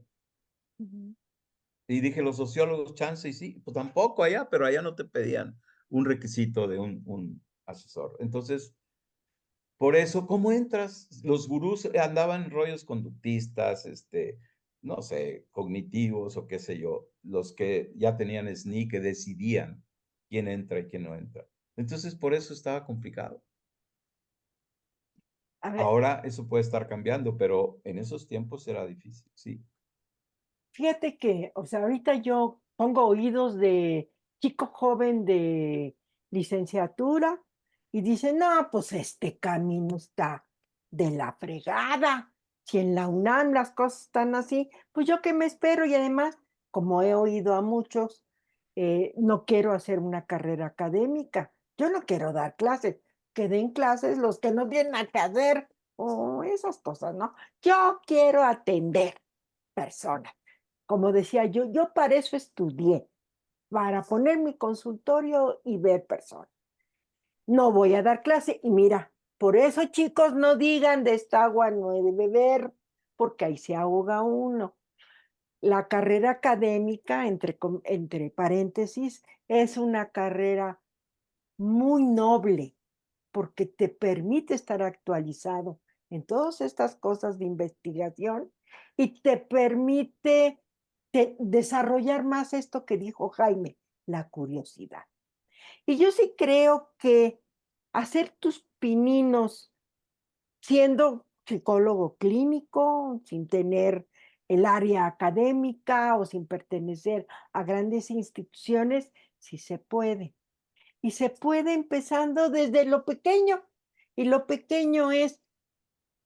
Y dije, los sociólogos, chance, y sí, pues tampoco allá, pero allá no te pedían un requisito de un asesor. Entonces, por eso, ¿cómo entras? Los gurús andaban en rollos conductistas, no sé, cognitivos o qué sé yo, los que ya tenían SNI que decidían quién entra y quién no entra. Entonces, por eso estaba complicado. A ver, Ahora eso puede estar cambiando, pero en esos tiempos era difícil, sí. fíjate que, o sea, ahorita yo pongo oídos de chico joven de licenciatura y dicen, no, pues este camino está de la fregada. Si en la UNAM las cosas están así, pues yo qué me espero. Y además, como he oído a muchos, no quiero hacer una carrera académica. Yo no quiero dar clases. Que den clases los que no tienen nada que hacer o esas cosas, ¿no? Yo quiero atender personas. Como decía yo para eso estudié, para poner mi consultorio y ver personas. No voy a dar clase y mira, por eso chicos no digan de esta agua no he de beber, porque ahí se ahoga uno. La carrera académica, entre paréntesis, es una carrera muy noble porque te permite estar actualizado en todas estas cosas de investigación y te permite desarrollar más esto que dijo Jaime, la curiosidad. Y yo sí creo que hacer tus pininos siendo psicólogo clínico, sin tener el área académica o sin pertenecer a grandes instituciones, sí se puede. Y se puede empezando desde lo pequeño. Y lo pequeño es,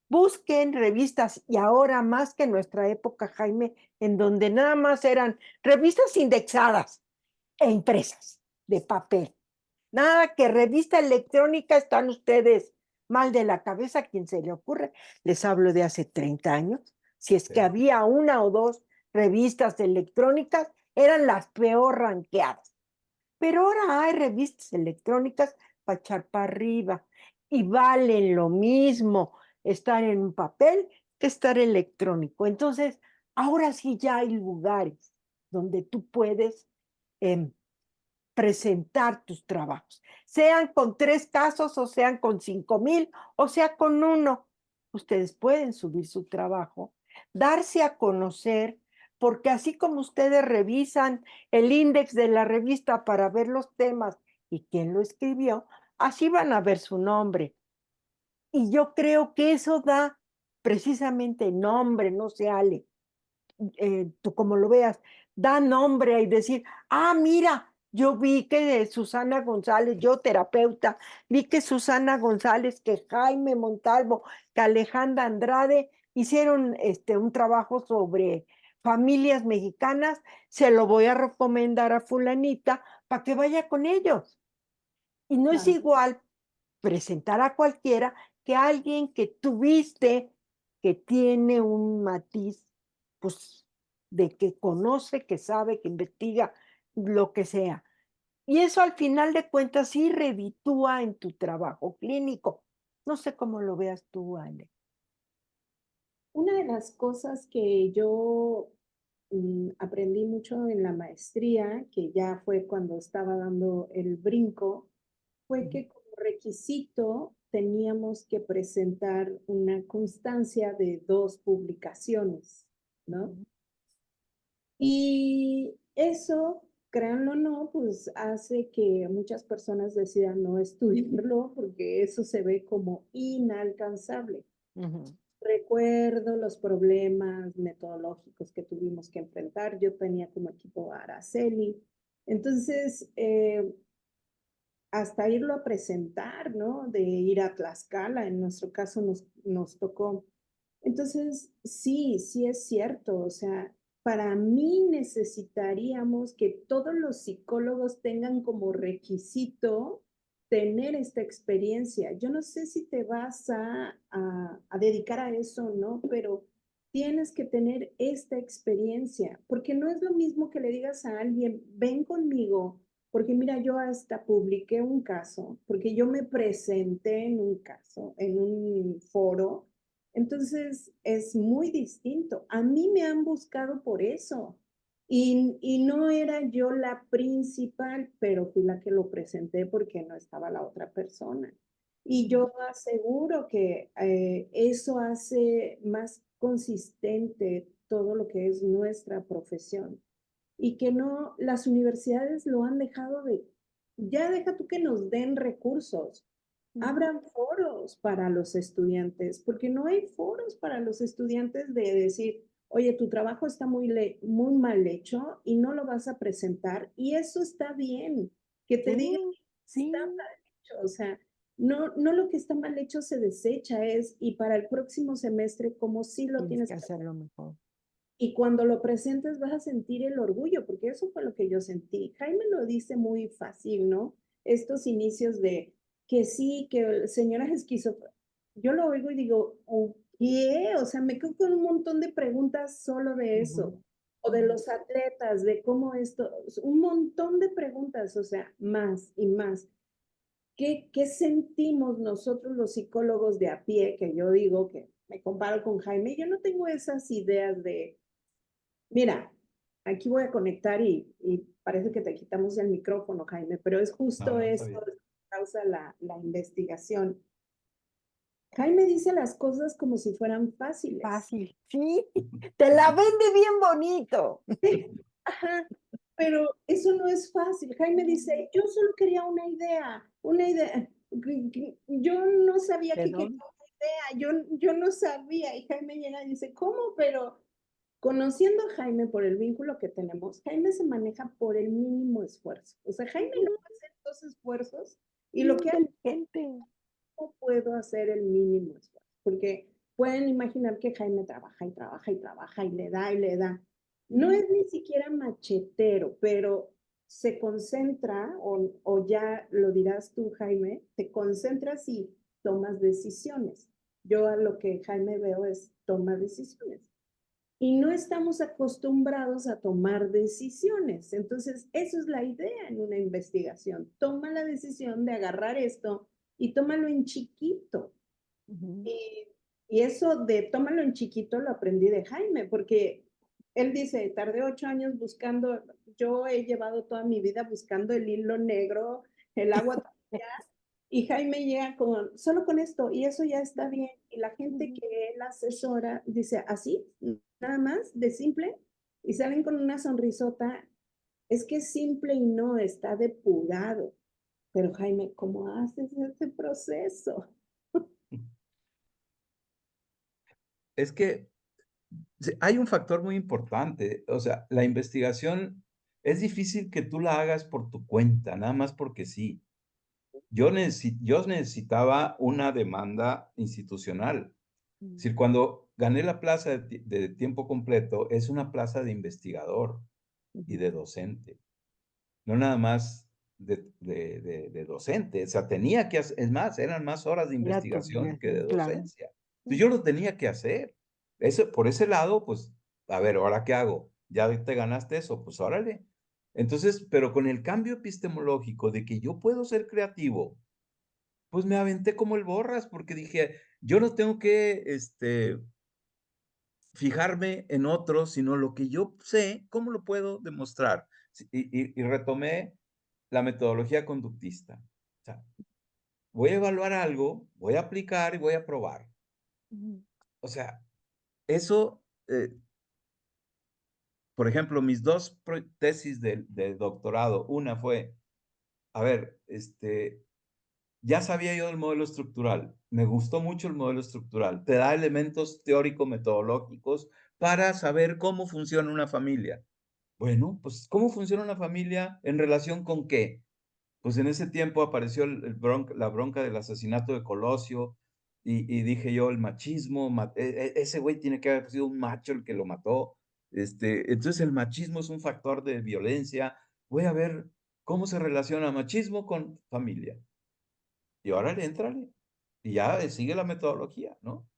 busquen revistas, y ahora más que en nuestra época, Jaime, en donde nada más eran revistas indexadas e impresas de papel. Nada que revista electrónica, están ustedes mal de la cabeza, a quien se le ocurre. Les hablo de hace 30 años. Si es que Sí. había una o dos revistas electrónicas, eran las peor ranqueadas. Pero ahora hay revistas electrónicas para echar para arriba y valen lo mismo estar en un papel que estar electrónico. Entonces, ahora sí ya hay lugares donde tú puedes eh, presentar tus trabajos, sean con 3 casos o sean con 5,000 o sea con uno. Ustedes pueden subir su trabajo, darse a conocer, porque así como ustedes revisan el índice de la revista para ver los temas y quién lo escribió, así van a ver su nombre. Y yo creo que eso da precisamente nombre, no sé, Ale, tú como lo veas, da nombre y decir, ah, mira, yo vi que Susana González, yo terapeuta, vi que Susana González, que Jaime Montalvo, que Alejandra Andrade hicieron un trabajo sobre familias mexicanas, se lo voy a recomendar a fulanita para que vaya con ellos. Y no es Claro. igual presentar a cualquiera que a alguien que tuviste, que tiene un matiz, pues, de que conoce, que sabe, que investiga, lo que sea. Y eso al final de cuentas sí reditúa en tu trabajo clínico. No sé cómo lo veas tú, Ale. Una de las cosas que yo aprendí mucho en la maestría, que ya fue cuando estaba dando el brinco, fue que como requisito teníamos que presentar una constancia de 2 publicaciones, ¿no? Y eso, créanlo o no, pues hace que muchas personas decidan no estudiarlo porque eso se ve como inalcanzable. Ujú. Recuerdo los problemas metodológicos que tuvimos que enfrentar. Yo tenía como equipo a Araceli. Entonces, hasta irlo a presentar, ¿no? De ir a Tlaxcala, en nuestro caso nos tocó. Entonces, sí, sí es cierto, o sea, para mí necesitaríamos que todos los psicólogos tengan como requisito tener esta experiencia. Yo no sé si te vas a dedicar a eso, ¿no? Pero tienes que tener esta experiencia, porque no es lo mismo que le digas a alguien, ven conmigo, porque mira, yo hasta publiqué un caso, porque yo me presenté en un caso, en un foro. Entonces, es muy distinto. A mí me han buscado por eso. Y no era yo la principal, pero fui la que lo presenté porque no estaba la otra persona. Y yo aseguro que eso hace más consistente todo lo que es nuestra profesión. Y que no, las universidades lo han dejado de, ya deja tú que nos den recursos, abran foros para los estudiantes, porque no hay foros para los estudiantes de decir, oye, tu trabajo está muy mal hecho y no lo vas a presentar, y eso está bien, que te digan, Sí, está sí, mal hecho, o sea, no lo que está mal hecho se desecha, es, y para el próximo semestre, como sí lo tienes tienes que que hacer. hacerlo mejor. Y cuando lo presentes vas a sentir el orgullo, porque eso fue lo que yo sentí. Jaime lo dice muy fácil, ¿no? Estos inicios de que sí, que señora esquizofrénica. Yo lo oigo y digo, ¿qué? O sea, me quedo con un montón de preguntas solo de eso. Ujú, O de los atletas, de cómo esto, un montón de preguntas, o sea, más y más. ¿Qué sentimos nosotros los psicólogos de a pie? Que yo digo que me comparo con Jaime, yo no tengo esas ideas de mira, aquí voy a conectar y parece que te quitamos el micrófono, Jaime, pero es No, justo no, está esto bien. lo que causa la investigación. Jaime dice las cosas como si fueran fáciles. fácil, sí, te la vende bien bonito. Ajá, pero eso no es fácil. Jaime dice, yo solo quería una idea. Yo no sabía ¿De que quería dónde? una idea, yo no sabía. Y Jaime llega y dice, ¿cómo? Pero conociendo a Jaime por el vínculo que tenemos, Jaime se maneja por el mínimo esfuerzo. O sea, Jaime no va a hacer dos esfuerzos y Muy lo que hace, inteligente. no puedo hacer el mínimo esfuerzo, porque pueden imaginar que Jaime trabaja y trabaja y trabaja y le da y le da. No es ni siquiera machetero, pero se concentra, o ya lo dirás tú, Jaime, te concentras y tomas decisiones. Yo a lo que Jaime veo es toma decisiones y no estamos acostumbrados a tomar decisiones. Entonces, eso es la idea en una investigación. Toma la decisión de agarrar esto y tómalo en chiquito. Ujú. Y, y eso de tómalo en chiquito lo aprendí de Jaime, porque él dice, tardé 8 años buscando, yo he llevado toda mi vida buscando el hilo negro, el agua. Y Jaime llega con, solo con esto, y eso ya está bien. Y la gente Ujú. que él asesora dice, así, nada más, de simple, y salen con una sonrisota. Es que es simple y no, está depurado. Pero Jaime, ¿cómo haces ese proceso? Es que hay un factor muy importante. O sea, la investigación es difícil que tú la hagas por tu cuenta, nada más porque sí. Yo necesitaba una demanda institucional. Es decir, cuando gané la plaza de tiempo completo, es una plaza de investigador y Ujú. de docente, no nada más de docente. O sea, tenía que hacer, es más, eran más horas de Era tu investigación que de obligación, claro. docencia. Entonces yo lo tenía que hacer. Eso, por ese lado, pues, a ver, ¿ahora qué hago? Ya te ganaste eso, pues órale. Entonces, pero con el cambio epistemológico de que yo puedo ser creativo, pues me aventé como el borras, porque dije, yo no tengo que, fijarme en otros, sino lo que yo sé, ¿cómo lo puedo demostrar? Y retomé la metodología conductista. O sea, voy a evaluar algo, voy a aplicar y voy a probar. Ujú. O sea, eso, por ejemplo, mis dos tesis de doctorado, una fue, a ver, ya sabía yo del modelo estructural, me gustó mucho el modelo estructural, te da elementos teórico-metodológicos para saber cómo funciona una familia. Bueno, pues, ¿cómo funciona una familia en relación con qué? pues en ese tiempo apareció la bronca del asesinato de Colosio, y dije yo, el machismo, ese güey tiene que haber sido un macho el que lo mató. Entonces el machismo es un factor de violencia. Voy a ver cómo se relaciona machismo con familia. Y órale, éntrale. Y ya sigue la metodología, ¿no?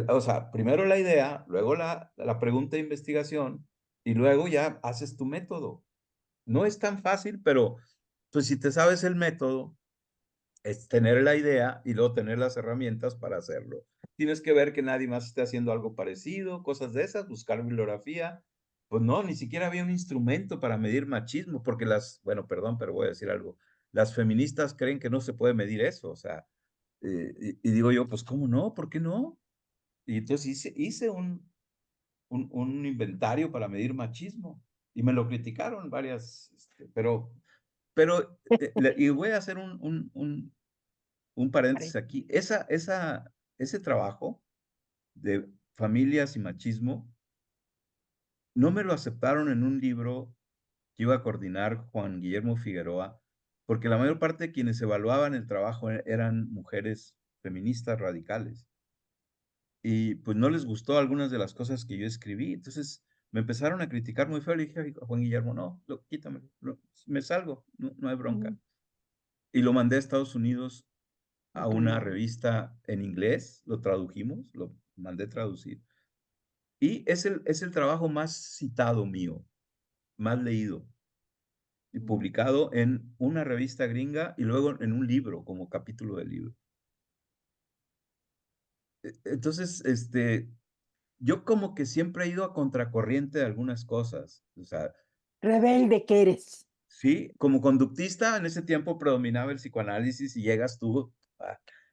O sea, primero la idea, luego la pregunta de investigación, y luego ya haces tu método. No es tan fácil, pero pues si te sabes el método, es tener la idea y luego tener las herramientas para hacerlo. Tienes que ver que nadie más esté haciendo algo parecido, cosas de esas, buscar bibliografía. Pues no, ni siquiera había un instrumento para medir machismo, porque bueno, perdón, pero voy a decir algo. Las feministas creen que no se puede medir eso, o sea, y digo yo, pues ¿cómo no? ¿Por qué no? Y entonces hice un inventario para medir machismo y me lo criticaron varias, pero y voy a hacer un paréntesis aquí. Ese trabajo de familias y machismo no me lo aceptaron en un libro que iba a coordinar Juan Guillermo Figueroa, porque la mayor parte de quienes evaluaban el trabajo eran mujeres feministas radicales. Y pues no les gustó algunas de las cosas que yo escribí. Entonces me empezaron a criticar muy feo. Le dije a Juan Guillermo, no, quítamelo, me salgo, no hay bronca. Ujú. Y lo mandé a Estados Unidos a una Claro. revista en inglés, lo tradujimos, lo mandé traducir. Y es el trabajo más citado mío, más leído y publicado en una revista gringa y luego en un libro, como capítulo del libro. Entonces, yo como que siempre he ido a contracorriente de algunas cosas. O sea, Rebelde que eres. sí, como conductista en ese tiempo predominaba el psicoanálisis y llegas tú,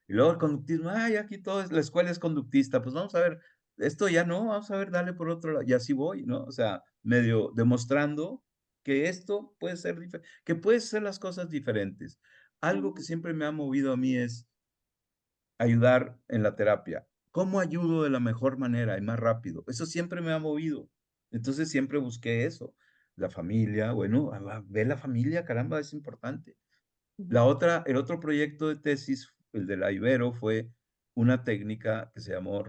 y luego el conductismo, ay, aquí todo la escuela es conductista, pues vamos a ver, esto ya no, vamos a ver, dale por otro lado, y así voy, ¿no? O sea, medio demostrando que esto puede ser diferente, que puedes hacer las cosas diferentes. Algo que siempre me ha movido a mí es ayudar en la terapia. ¿Cómo ayudo de la mejor manera y más rápido? Eso siempre me ha movido. Entonces siempre busqué eso. La familia, bueno, ve la familia, caramba, es importante. El otro proyecto de tesis, el de la Ibero, fue una técnica que se llamó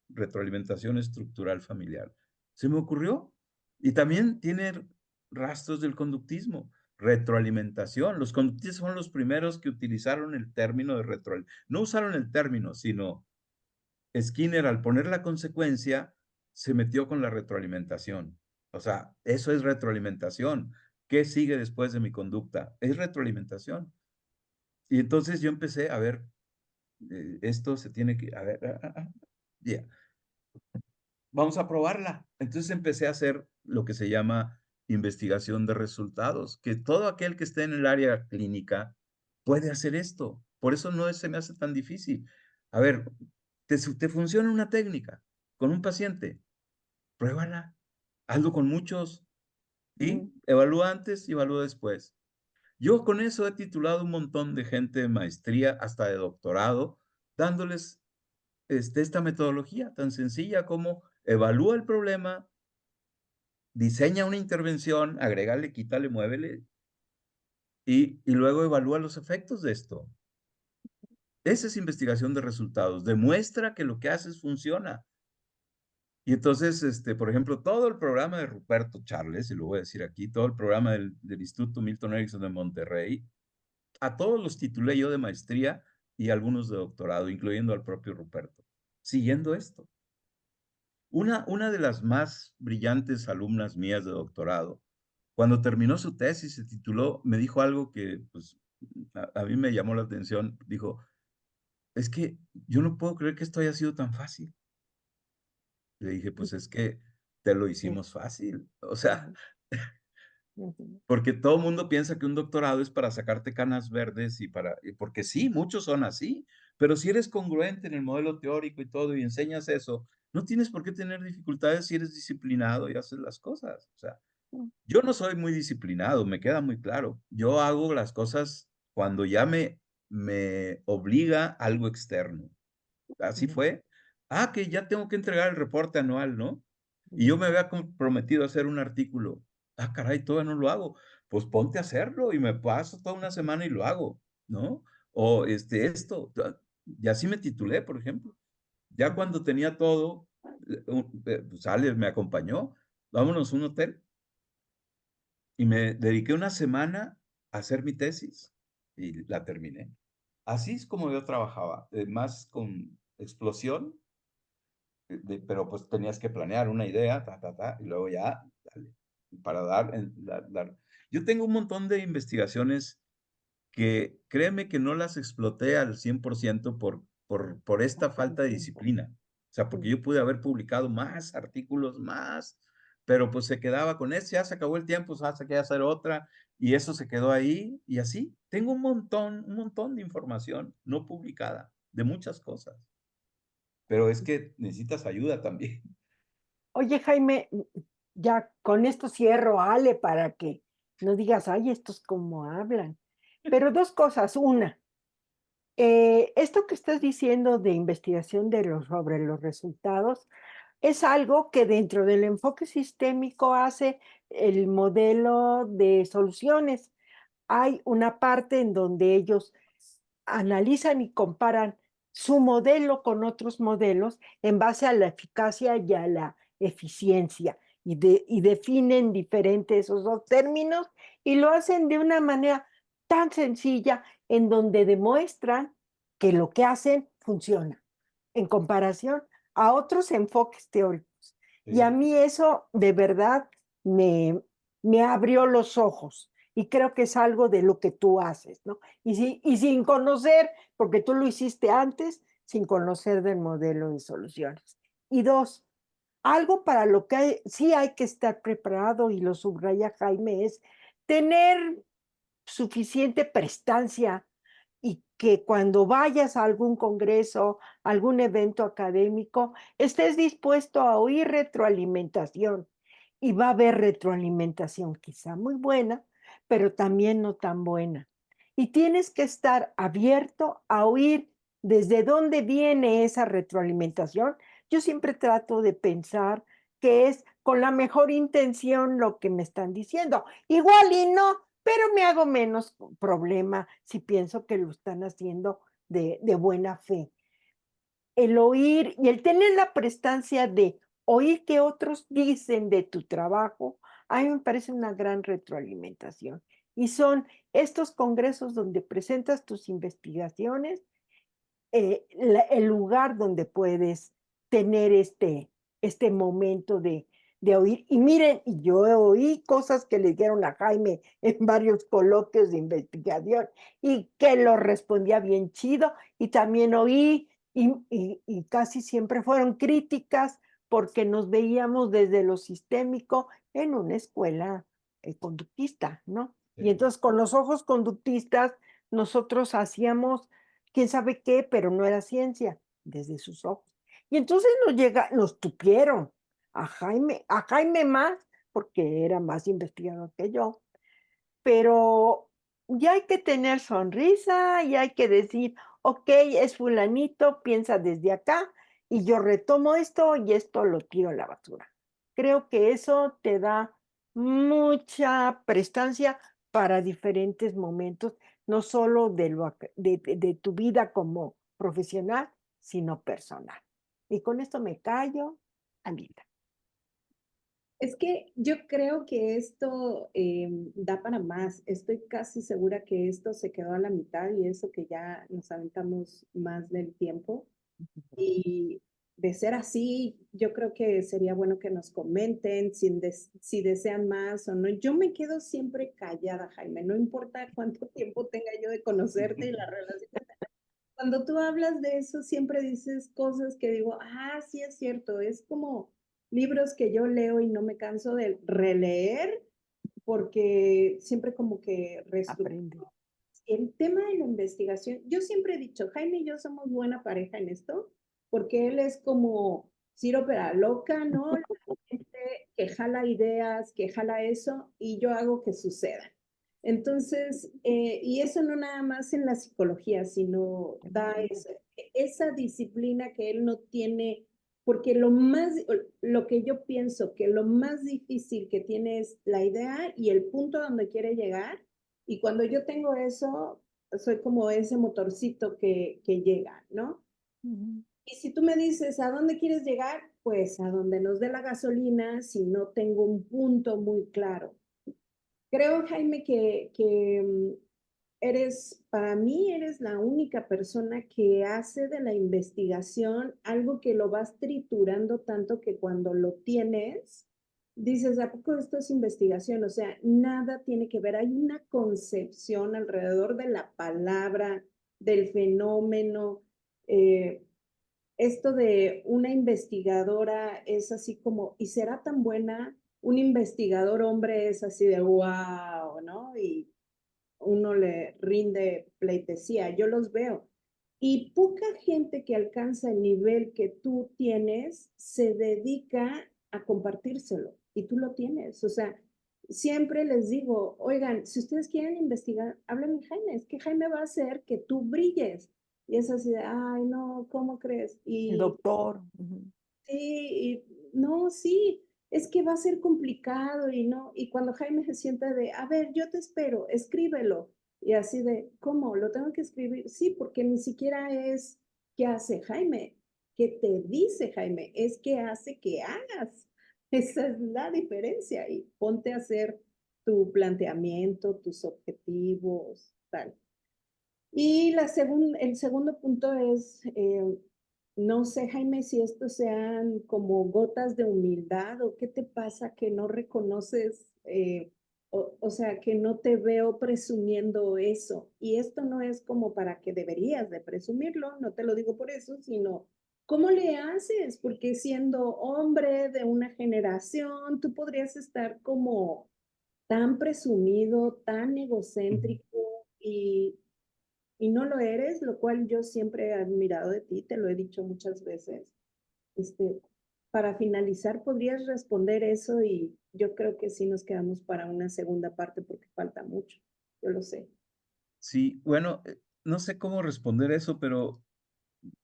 retroalimentación estructural familiar. Se me ocurrió. Y también tiene rastros del conductismo. Retroalimentación. Los conductistas son los primeros que utilizaron el término de retroalimentación. No usaron el término, sino Skinner, al poner la consecuencia, se metió con la retroalimentación. O sea, eso es retroalimentación. ¿Qué sigue después de mi conducta? Es retroalimentación. Y entonces yo empecé a ver, esto se tiene que, a ver, ya, vamos a probarla. Entonces empecé a hacer lo que se llama investigación de resultados, que todo aquel que esté en el área clínica puede hacer esto. Por eso no se me hace tan difícil. A ver, te funciona una técnica con un paciente, pruébala, hazlo con muchos y evalúa antes y evalúa después. Yo con eso he titulado un montón de gente de maestría, hasta de doctorado, dándoles esta metodología tan sencilla como evalúa el problema, diseña una intervención, agrégale, quítale, muévele y luego evalúa los efectos de esto. Esa es investigación de resultados. Demuestra que lo que haces funciona. Y entonces, por ejemplo, todo el programa de Ruperto Charles, y lo voy a decir aquí, todo el programa del Instituto Milton Erickson de Monterrey, a todos los titulé yo de maestría y algunos de doctorado, incluyendo al propio Ruperto, siguiendo esto. Una de las más brillantes alumnas mías de doctorado, cuando terminó su tesis, se tituló, me dijo algo que pues, a mí me llamó la atención. Dijo, es que yo no puedo creer que esto haya sido tan fácil. Le dije, pues es que te lo Sí. hicimos fácil. O sea, Ujú. porque todo el mundo piensa que un doctorado es para sacarte canas verdes porque sí, muchos son así, pero si eres congruente en el modelo teórico y todo y enseñas eso, no tienes por qué tener dificultades si eres disciplinado y haces las cosas. O sea, yo no soy muy disciplinado, me queda muy claro. Yo hago las cosas cuando ya me obliga algo externo. Así Ujú. fue. Que ya tengo que entregar el reporte anual, ¿no? Y yo Ujú. me había comprometido a hacer un artículo. Caray, todavía no lo hago. pues ponte a hacerlo y me paso toda una semana y lo hago, ¿no? O y así me titulé, por ejemplo. Ya cuando tenía todo, pues Alex me acompañó, vámonos a un hotel y me dediqué una semana a hacer mi tesis y la terminé. Así es como yo trabajaba, más con explosión, pero pues tenías que planear una idea, y luego ya, dale, para dar. Yo tengo un montón de investigaciones que créeme que no las exploté al 100% por esta falta de disciplina. O sea, porque yo pude haber publicado más artículos, más, pero pues se quedaba con eso, ya se acabó el tiempo, se que hacer otra, y eso se quedó ahí, y así. Tengo un montón de información no publicada, de muchas cosas, pero es que necesitas ayuda también. Oye, Jaime, ya con esto cierro, Ale, para que no digas, ay, estos cómo hablan. Pero dos cosas. Una, esto que estás diciendo de investigación sobre los resultados es algo que dentro del enfoque sistémico hace el modelo de soluciones. Hay una parte en donde ellos analizan y comparan su modelo con otros modelos en base a la eficacia y a la eficiencia y definen diferentes esos dos términos y lo hacen de una manera tan sencilla en donde demuestran que lo que hacen funciona en comparación a otros enfoques teóricos. Y a Sí. mí eso de verdad me abrió los ojos y creo que es algo de lo que tú haces, ¿no? Y sin conocer, porque tú lo hiciste antes, sin conocer del modelo de soluciones. Y dos, algo para lo que sí hay que estar preparado, y lo subraya Jaime, es tener suficiente prestancia y que cuando vayas a algún congreso, algún evento académico, estés dispuesto a oír retroalimentación. Y va a haber retroalimentación quizá muy buena, pero también no tan buena. Y tienes que estar abierto a oír desde dónde viene esa retroalimentación. Yo siempre trato de pensar que es con la mejor intención lo que me están diciendo. Igual y no, pero me hago menos problema si pienso que lo están haciendo de buena fe. El oír y el tener la prestancia de oír que otros dicen de tu trabajo, a mí me parece una gran retroalimentación. Y son estos congresos donde presentas tus investigaciones, el lugar donde puedes tener este momento de oír. Y miren, yo oí cosas que le dieron a Jaime en varios coloquios de investigación y que lo respondía bien chido. Y también oí, y casi siempre fueron críticas porque nos veíamos desde lo sistémico en una escuela conductista, ¿no? Y Sí. entonces con los ojos conductistas nosotros hacíamos quién sabe qué, pero no era ciencia, desde sus ojos. Y entonces nos tupieron a Jaime más, porque era más investigador que yo, pero ya hay que tener sonrisa y hay que decir, ok, es fulanito, piensa desde acá y yo retomo esto y esto lo tiro a la basura. Creo que eso te da mucha prestancia para diferentes momentos, no solo de tu vida como profesional, sino personal. Y con esto me callo, Anita. Es que yo creo que esto da para más. Estoy casi segura que esto se quedó a la mitad y eso que ya nos aventamos más del tiempo. Y de ser así, yo creo que sería bueno que nos comenten si desean más o no. Yo me quedo siempre callada, Jaime, no importa cuánto tiempo tenga yo de conocerte y la relación. Cuando tú hablas de eso, siempre dices cosas que digo, ah, sí es cierto, es como libros que yo leo y no me canso de releer porque siempre como que Aprende. el tema de la investigación, yo siempre he dicho, Jaime y yo somos buena pareja en esto, porque él es como Ciro Loca, ¿no? La gente que jala ideas, que jala eso, y yo hago que suceda. Entonces, y eso no nada más en la psicología, sino da esa disciplina que él no tiene porque lo que yo pienso que lo más difícil que tiene es la idea y el punto donde quiere llegar, y cuando yo tengo eso, soy como ese motorcito que llega, ¿no? Ujú. Y si tú me dices, ¿a dónde quieres llegar? Pues a donde nos dé la gasolina si no tengo un punto muy claro. Creo, Jaime, que para mí eres la única persona que hace de la investigación algo que lo vas triturando tanto que cuando lo tienes, dices, ¿a poco esto es investigación? O sea, nada tiene que ver. Hay una concepción alrededor de la palabra, del fenómeno. eh, Esto de una investigadora es así como, ¿y será tan buena? Un investigador hombre es así de wow, ¿no? Y uno le rinde pleitesía, yo los veo. Y poca gente que alcanza el nivel que tú tienes se dedica a compartírselo y tú lo tienes. O sea, siempre les digo, oigan, si ustedes quieren investigar, háblenme Jaime, es que Jaime va a hacer que tú brilles. Y es así de, ay, no, ¿cómo crees? El Y doctor. Ujú. sí, no, sí, es que va a ser complicado y no, y cuando Jaime se sienta de, a ver, yo te espero, escríbelo. Y así de, ¿cómo? ¿Lo tengo que escribir? Sí, porque ni siquiera es qué hace Jaime, qué te dice Jaime, es qué hace que hagas. Esa es la diferencia y ponte a hacer tu planteamiento, tus objetivos, tal. Y el segundo punto es, no sé, Jaime, si estos sean como gotas de humildad o qué te pasa que no reconoces, o sea, que no te veo presumiendo eso. Y esto no es como para que deberías de presumirlo, no te lo digo por eso, sino ¿cómo le haces? Porque siendo hombre de una generación, tú podrías estar como tan presumido, tan egocéntrico y no lo eres, lo cual yo siempre he admirado de ti, te lo he dicho muchas veces. Este, para finalizar, ¿podrías responder eso? Y yo creo que sí nos quedamos para una segunda parte porque falta mucho, yo lo sé. Sí, bueno, no sé cómo responder eso, pero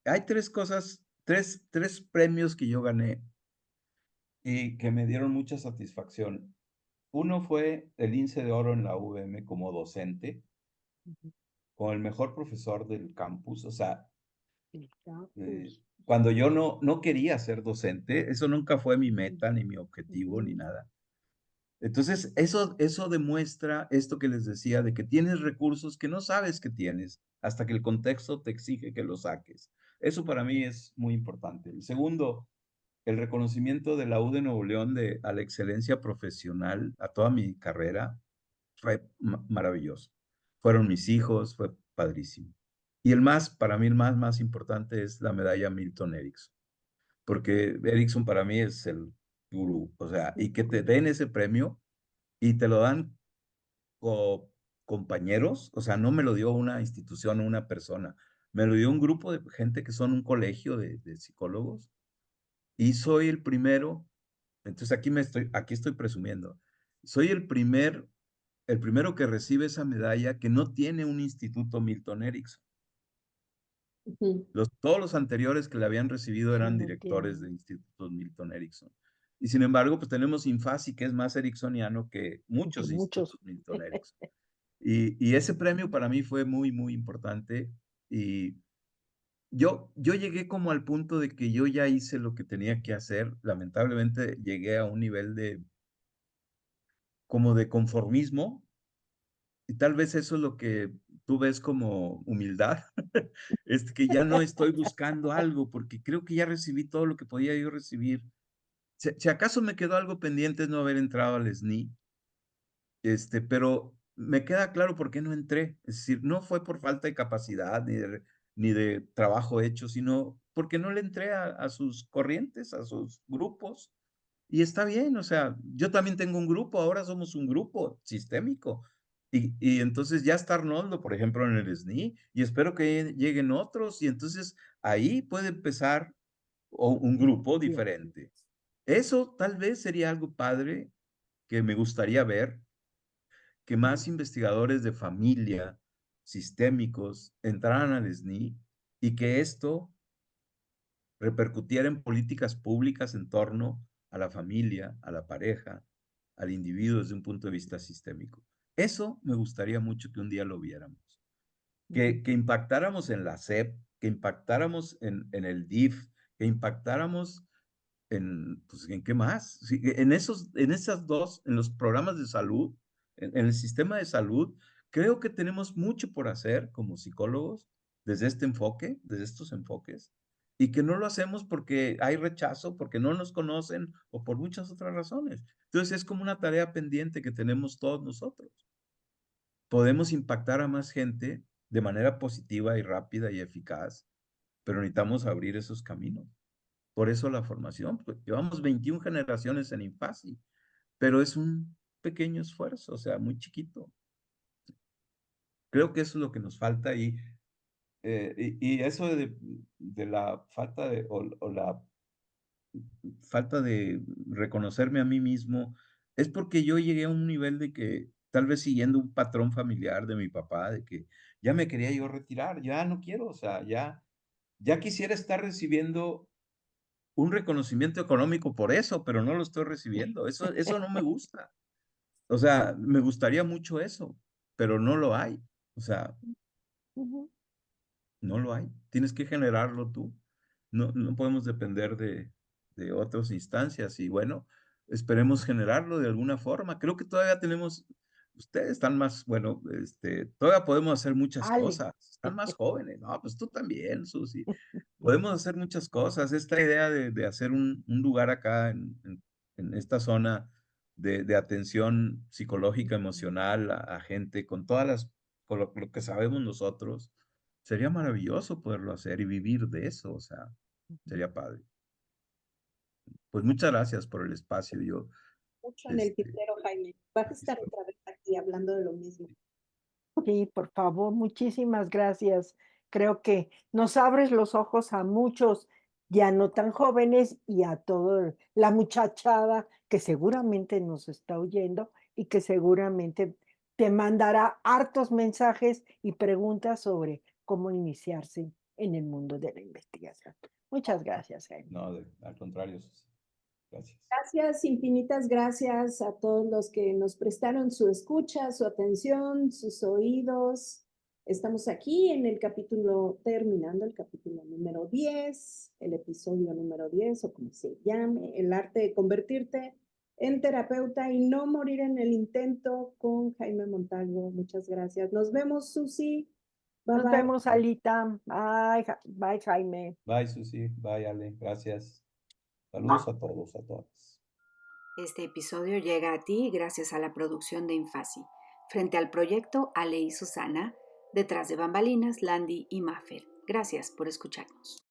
hay tres cosas, tres premios que yo gané y que me dieron mucha satisfacción. Uno fue el Lince de Oro en la UVM como docente, Ujú. con el mejor profesor del campus. O sea, El eh, campus. cuando yo no quería ser docente, eso nunca fue mi meta, ni mi objetivo, ni Ujú. nada. Entonces, eso demuestra esto que les decía, de que tienes recursos que no sabes que tienes hasta que el contexto te exige que los saques. Eso para mí es muy importante. El segundo, el reconocimiento de la U de Nuevo León a la excelencia profesional, a toda mi carrera, fue maravilloso. Fueron mis hijos, fue padrísimo. Y para mí el más importante es la medalla Milton Erickson, porque Erickson para mí es el gurú, o sea, y que te den ese premio y te lo dan compañeros, o sea, no me lo dio una institución o una persona, me lo dio un grupo de gente que son un colegio de psicólogos y soy el primero, entonces aquí estoy presumiendo, soy el primero que recibe esa medalla que no tiene un instituto Milton Erickson. Ujú. Todos los anteriores que le habían recibido Sí, eran no directores de tienen. institutos Milton Erickson. Y sin embargo, pues tenemos Infasi, que es más ericksoniano que Que muchos muchos. institutos Milton Erickson. Y ese premio para mí fue muy importante. Y yo llegué como al punto de que yo ya hice lo que tenía que hacer. Lamentablemente llegué a un nivel como de conformismo. Y tal vez eso es lo que tú ves como humildad. Es que ya no estoy buscando algo porque creo que ya recibí todo lo que podía yo recibir. Si acaso me quedó algo pendiente es no haber entrado al SNI, pero me queda claro por qué no entré. Es decir, no fue por falta de capacidad ni de trabajo hecho, sino porque no le entré a sus corrientes, a sus grupos. Y está bien, o sea, yo también tengo un grupo, ahora somos un grupo sistémico. Y entonces ya está Arnoldo, por ejemplo, en el SNI, y espero que lleguen otros, y entonces ahí puede empezar un grupo Bien. diferente. Eso tal vez sería algo padre que me gustaría ver, que más investigadores de familia sistémicos entraran al SNI y que esto repercutiera en políticas públicas en torno a la familia, a la pareja, al individuo desde un punto de vista sistémico. Eso me gustaría mucho que un día lo viéramos. Que impactáramos en la SEP, que impactáramos en el DIF, que impactáramos pues, ¿en qué más? Sí, en esas dos, en los programas de salud, en el sistema de salud, creo que tenemos mucho por hacer como psicólogos desde este enfoque, desde estos enfoques, y que no lo hacemos porque hay rechazo, porque no nos conocen o por muchas otras razones. Entonces es como una tarea pendiente que tenemos todos nosotros. Podemos impactar a más gente de manera positiva y rápida y eficaz, pero necesitamos abrir esos caminos. Por eso la formación, pues, llevamos 21 generaciones en INFASI, pero es un pequeño esfuerzo, o sea, muy chiquito. Creo que eso es lo que nos falta y eso de la falta o la falta de reconocerme a mí mismo es porque yo llegué a un nivel de que tal vez siguiendo un patrón familiar de mi papá, de que ya me quería yo retirar, ya no quiero, o sea, ya quisiera estar recibiendo un reconocimiento económico por eso, pero no lo estoy recibiendo. Eso no me gusta. O sea, me gustaría mucho eso, pero no lo hay. O sea, Ujú. no lo hay. Tienes que generarlo tú. No podemos depender de otras instancias. Y bueno, esperemos generarlo de alguna forma. Creo que todavía tenemos, ustedes están más, bueno, todavía podemos hacer muchas Ale. cosas. Están más jóvenes. No, pues tú también, Susi. Podemos hacer muchas cosas. Esta idea de hacer un lugar acá en esta zona de atención psicológica, emocional a gente con con lo que sabemos nosotros, sería maravilloso poderlo hacer y vivir de eso, o sea, sería padre. Pues muchas gracias por el espacio. Mucho en el Este, tintero, Jaime. Vas a aquí estar estoy. otra vez aquí hablando de lo mismo. Sí, por favor, muchísimas gracias. Creo que nos abres los ojos a muchos ya no tan jóvenes y a toda la muchachada que seguramente nos está oyendo y que seguramente te mandará hartos mensajes y preguntas sobre cómo iniciarse en el mundo de la investigación. Muchas gracias, Jaime. No, al contrario, Susi. Gracias. Gracias, infinitas gracias a todos los que nos prestaron su escucha, su atención, sus oídos. Estamos aquí en el capítulo, terminando el capítulo número 10, el episodio número 10 o como se llame, el arte de convertirte en terapeuta y no morir en el intento con Jaime Montalvo. Muchas gracias. Nos vemos, Susi. Bye Nos bye. vemos, Alita. Bye, bye, Jaime. Bye, Susi. Bye, Ale. Gracias. Saludos a todos, a todas. Este episodio llega a ti gracias a la producción de Infasi. Frente al proyecto, Ale y Susana. Detrás de bambalinas, Landy y Maffer. Gracias por escucharnos.